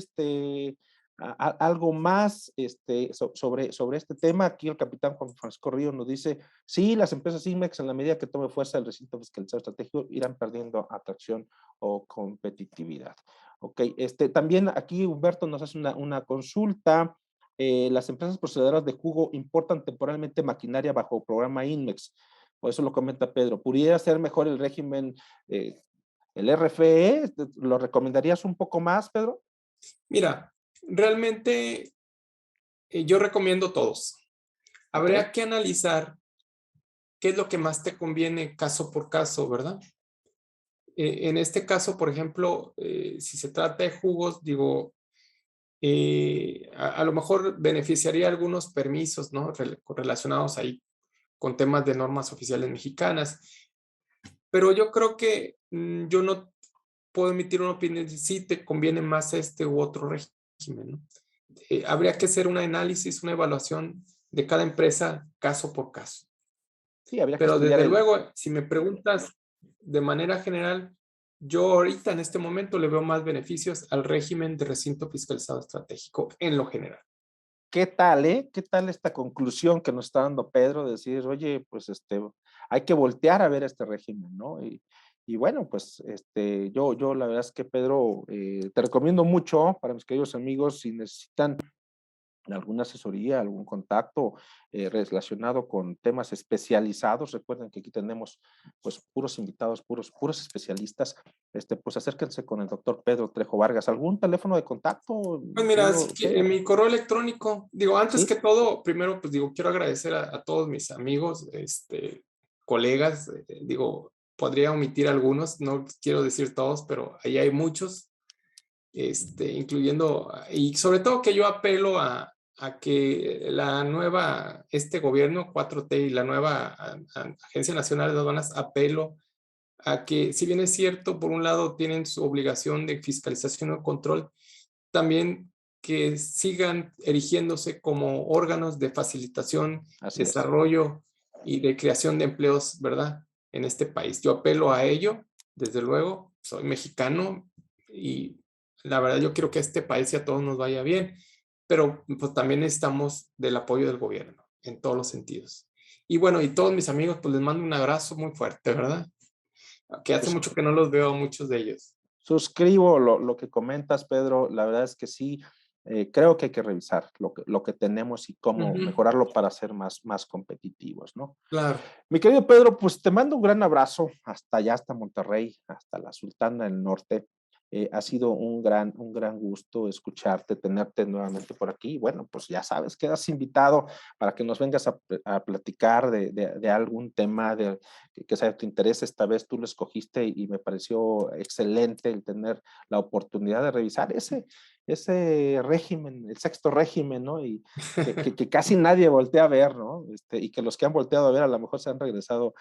Speaker 2: algo más sobre este tema? Aquí el capitán Juan Francisco Río nos dice: sí, las empresas IMEX, en la medida que tome fuerza el recinto fiscalizado estratégico, irán perdiendo atracción o competitividad. Ok, también aquí Humberto nos hace una consulta. Las empresas procededoras de jugo importan temporalmente maquinaria bajo programa INMEX. Por eso lo comenta Pedro. ¿Pudiera ser mejor el régimen, el RFE? ¿Lo recomendarías un poco más, Pedro?
Speaker 4: Mira, realmente yo recomiendo todos. Habría que analizar qué es lo que más te conviene caso por caso, ¿verdad? En este caso, por ejemplo, si se trata de jugos, digo, a lo mejor beneficiaría algunos permisos, ¿no? Relacionados ahí con temas de normas oficiales mexicanas. Pero yo creo que yo no puedo emitir una opinión de si te conviene más este u otro régimen, ¿no? Habría que hacer un análisis, una evaluación de cada empresa caso por caso.
Speaker 2: Sí, habría que
Speaker 4: Pero desde luego, si me preguntas de manera general, yo ahorita en este momento le veo más beneficios al régimen de recinto fiscalizado estratégico en lo general.
Speaker 2: ¿Qué tal, ¿Qué tal esta conclusión que nos está dando Pedro de decir, oye, pues hay que voltear a ver este régimen, ¿no? Y bueno, pues yo la verdad es que, Pedro, te recomiendo mucho para mis queridos amigos, si necesitan alguna asesoría, algún contacto relacionado con temas especializados. Recuerden que aquí tenemos pues puros invitados, puros especialistas. Pues acérquense con el doctor Pedro Trejo Vargas. ¿Algún teléfono de contacto?
Speaker 4: Pues mira, en mi correo electrónico, digo, antes que todo, primero, pues digo, quiero agradecer a todos mis amigos, colegas, digo, podría omitir algunos, no quiero decir todos, pero ahí hay muchos, incluyendo, y sobre todo que yo apelo a que la nueva, gobierno 4T y la nueva Agencia Nacional de Aduanas, apelo a que, si bien es cierto, por un lado tienen su obligación de fiscalización o control, también que sigan erigiéndose como órganos de facilitación, desarrollo y de creación de empleos, ¿verdad? En este país. Yo apelo a ello, desde luego, soy mexicano y la verdad yo quiero que a este país y a todos nos vaya bien. pero pues también necesitamos del apoyo del gobierno en todos los sentidos. Y bueno, y todos mis amigos, pues les mando un abrazo muy fuerte, ¿verdad? Que hace mucho que no los veo a muchos de ellos.
Speaker 2: Suscribo lo que comentas, Pedro. La verdad es que sí, creo que hay que revisar lo que tenemos y cómo mejorarlo para ser más competitivos, ¿no?
Speaker 4: Claro.
Speaker 2: Mi querido Pedro, pues te mando un gran abrazo hasta allá, hasta Monterrey, hasta la Sultana del Norte. Ha sido un gran gusto escucharte, tenerte nuevamente por aquí. Bueno, pues ya sabes, quedas invitado para que nos vengas a platicar de algún tema que sea de tu interés. Esta vez tú lo escogiste y me pareció excelente el tener la oportunidad de revisar ese régimen, el sexto régimen, ¿no? Y que casi nadie voltea a ver, ¿no? Y que los que han volteado a ver a lo mejor se han regresado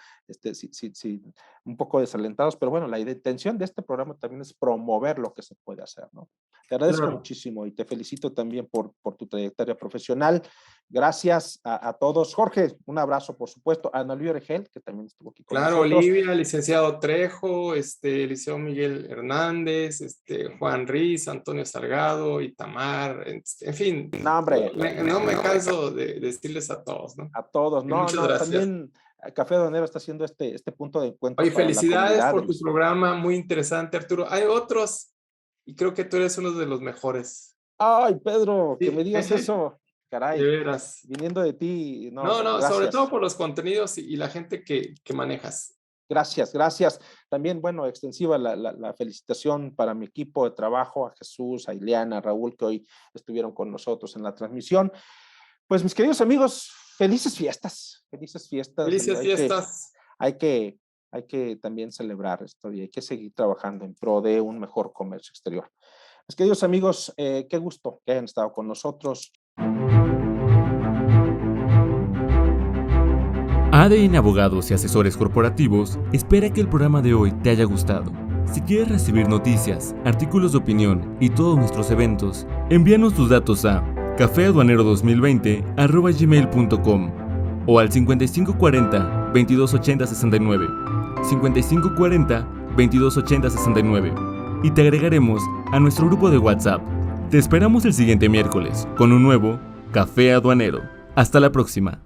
Speaker 2: sí, un poco desalentados, pero bueno, la intención de este programa también es promover lo que se puede hacer, ¿no? Te agradezco muchísimo y te felicito también por tu trayectoria profesional. Gracias a todos. Jorge, un abrazo, por supuesto. A Ana Olivia Regel, que también estuvo aquí con nosotros.
Speaker 4: Olivia, licenciado Trejo, licenciado Miguel Hernández, Juan Riz, Antonio Salgado, Itamar, en fin.
Speaker 2: No, hombre.
Speaker 4: No me canso de decirles a todos, ¿no?
Speaker 2: A todos.
Speaker 4: Muchas gracias.
Speaker 2: También Café Aduanero está haciendo este punto de encuentro.
Speaker 4: Oye, felicidades por tu programa, muy interesante, Arturo. Hay otros y creo que tú eres uno de los mejores.
Speaker 2: Ay, Pedro, que me digas eso. Caray,
Speaker 4: de veras.
Speaker 2: Viniendo de ti.
Speaker 4: No, sobre todo por los contenidos y la gente que manejas.
Speaker 2: Gracias. También, bueno, extensiva la felicitación para mi equipo de trabajo, a Jesús, a Ileana, a Raúl, que hoy estuvieron con nosotros en la transmisión. Pues, mis queridos amigos, felices fiestas.
Speaker 4: Felices fiestas.
Speaker 2: Hay que también celebrar esto y hay que seguir trabajando en pro de un mejor comercio exterior. Mis queridos amigos, qué gusto que hayan estado con nosotros.
Speaker 1: ADN Abogados y Asesores Corporativos espera que el programa de hoy te haya gustado. Si quieres recibir noticias, artículos de opinión y todos nuestros eventos, envíanos tus datos a cafeaduanero2020@gmail.com o al 5540 2280 69, 5540 2280 69 y te agregaremos a nuestro grupo de WhatsApp. Te esperamos el siguiente miércoles con un nuevo Café Aduanero. Hasta la próxima.